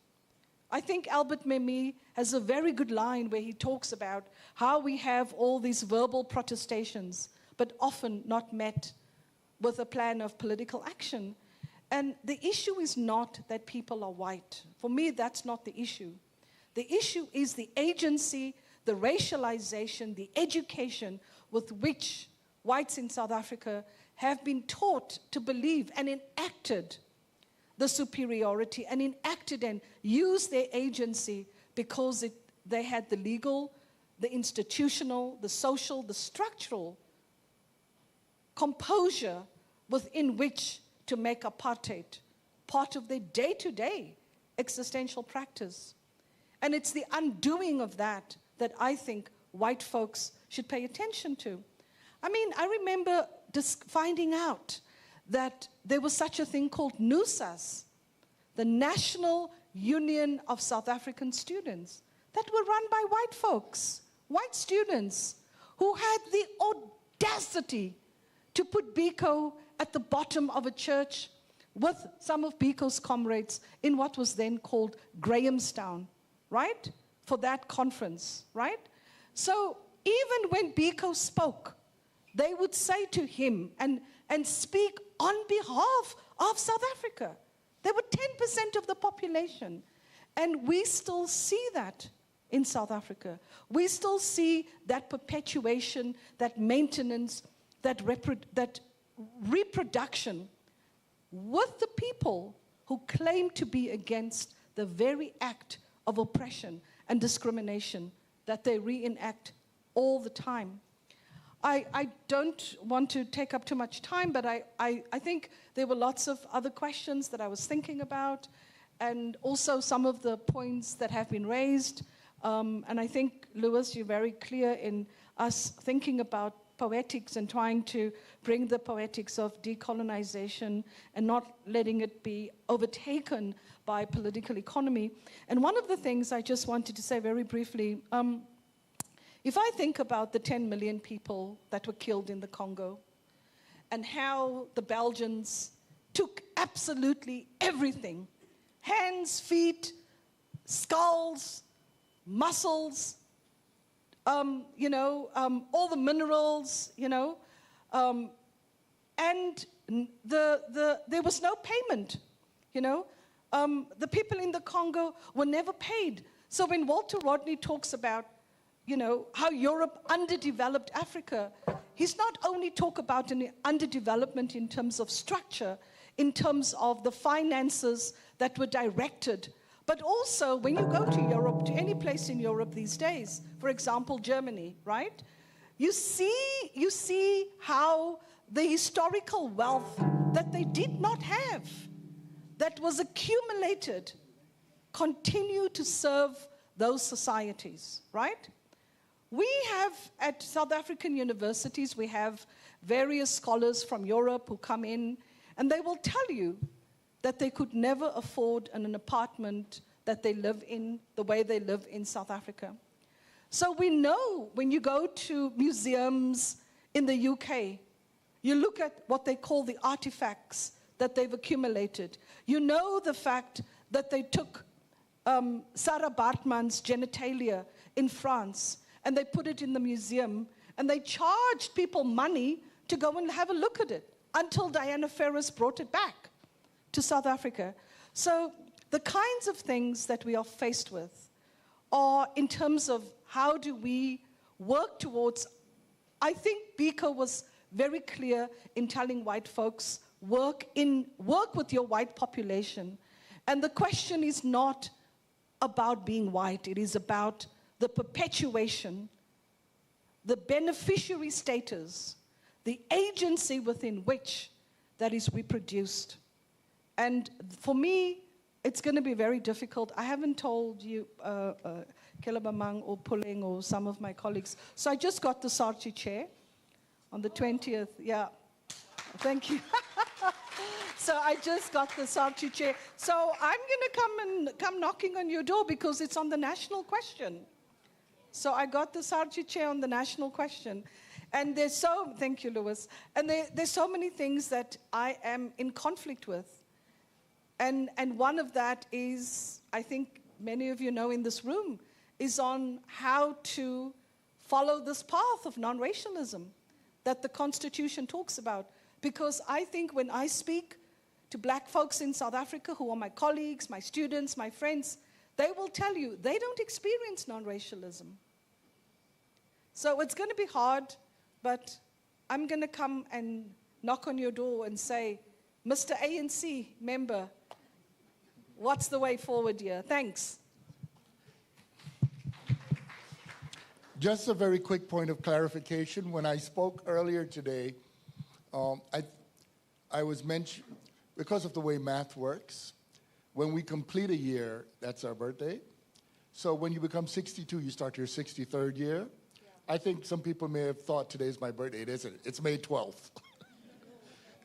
I think Albert Memmi has a very good line where he talks about how we have all these verbal protestations, but often not met with a plan of political action. And the issue is not that people are white. For me, that's not the issue. The issue is the agency, the racialization, the education with which whites in South Africa have been taught to believe and enacted the superiority and enacted and used their agency because they had the legal, the institutional, the social, the structural composure within which to make apartheid part of their day-to-day existential practice. And it's the undoing of that I think white folks should pay attention to. I remember finding out that there was such a thing called NUSAS, the National Union of South African Students, that were run by white folks, white students, who had the audacity to put Biko at the bottom of a church with some of Biko's comrades in what was then called Grahamstown, right? For that conference, right? So even when Biko spoke, they would say to him and speak on behalf of South Africa. They were 10% of the population. And we still see that in South Africa. We still see that perpetuation, that maintenance, that reproduction with the people who claim to be against the very act of oppression and discrimination that they reenact all the time. I don't want to take up too much time, but I think there were lots of other questions that I was thinking about, and also some of the points that have been raised. And I think, Lewis, you're very clear in us thinking about poetics and trying to bring the poetics of decolonization and not letting it be overtaken by political economy. And one of the things I just wanted to say very briefly, if I think about the 10 million people that were killed in the Congo and how the Belgians took absolutely everything, hands, feet, skulls, muscles, all the minerals, and there was no payment, the people in the Congo were never paid. So when Walter Rodney talks about, how Europe underdeveloped Africa, he's not only talk about an underdevelopment in terms of structure, in terms of the finances that were directed, but also when you go to Europe, to any place in Europe these days, for example, Germany, right? You see how the historical wealth that they did not have, that was accumulated, continue to serve those societies, right? We have, at South African universities, we have various scholars from Europe who come in, and they will tell you that they could never afford an apartment that they live in the way they live in South Africa. So we know when you go to museums in the UK, you look at what they call the artifacts that they've accumulated. You know the fact that they took Sarah Baartman's genitalia in France and they put it in the museum and they charged people money to go and have a look at it until Diana Ferris brought it back to South Africa. So the kinds of things that we are faced with are in terms of how do we work towards, I think Biko was very clear in telling white folks, work with your white population. And the question is not about being white, it is about the perpetuation, the beneficiary status, the agency within which that is reproduced. And for me, it's going to be very difficult. I haven't told you, Kelabamang or Puleng or some of my colleagues. So I just got the Sarchi chair on the 20th. Yeah, thank you. So I just got the Sarchi chair. So I'm going to come knocking on your door because it's on the national question. So I got the Sarchi chair on the national question. And thank you, Louis. And there's so many things that I am in conflict with. And one of that is, I think many of you know in this room, is on how to follow this path of non-racialism that the Constitution talks about. Because I think when I speak to black folks in South Africa who are my colleagues, my students, my friends, they will tell you they don't experience non-racialism. So it's going to be hard, but I'm going to come and knock on your door and say, Mr. ANC member, what's the way forward here? Thanks. Just a very quick point of clarification. When I spoke earlier today, I was mentioning, because of the way math works, when we complete a year, that's our birthday. So when you become 62, you start your 63rd year. I think some people may have thought today's my birthday. It isn't. It's May 12th.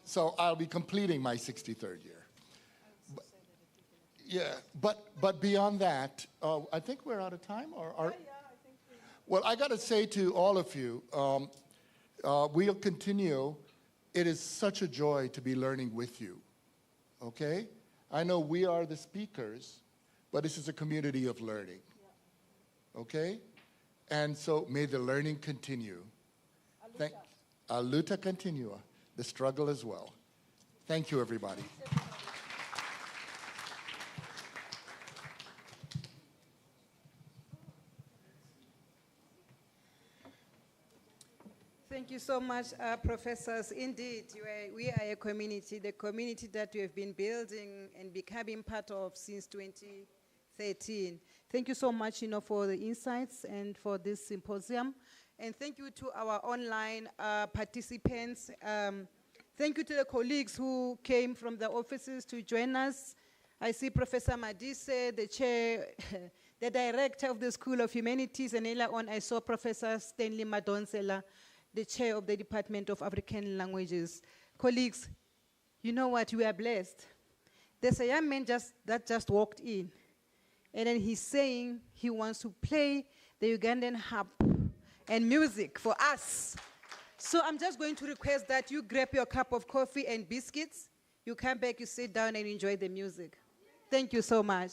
So I'll be completing my 63rd year. But beyond that, I think we're out of time. Well, I got to say to all of you, we'll continue. It is such a joy to be learning with you, okay? I know we are the speakers, but this is a community of learning, okay? And so may the learning continue. A luta continua, the struggle as well. Thank you, everybody. Thank you so much, professors. Indeed, we are a community, the community that we have been building and becoming part of since 2013. Thank you so much, for the insights and for this symposium. And thank you to our online participants. Thank you to the colleagues who came from the offices to join us. I see Professor Madise, the chair, the director of the School of Humanities, and earlier on I saw Professor Stanley Madonsela, the chair of the Department of African Languages. Colleagues, you know what? We are blessed. There's a young man that just walked in, and then he's saying he wants to play the Ugandan harp and music for us. So I'm just going to request that you grab your cup of coffee and biscuits, you come back, you sit down and enjoy the music. Thank you so much.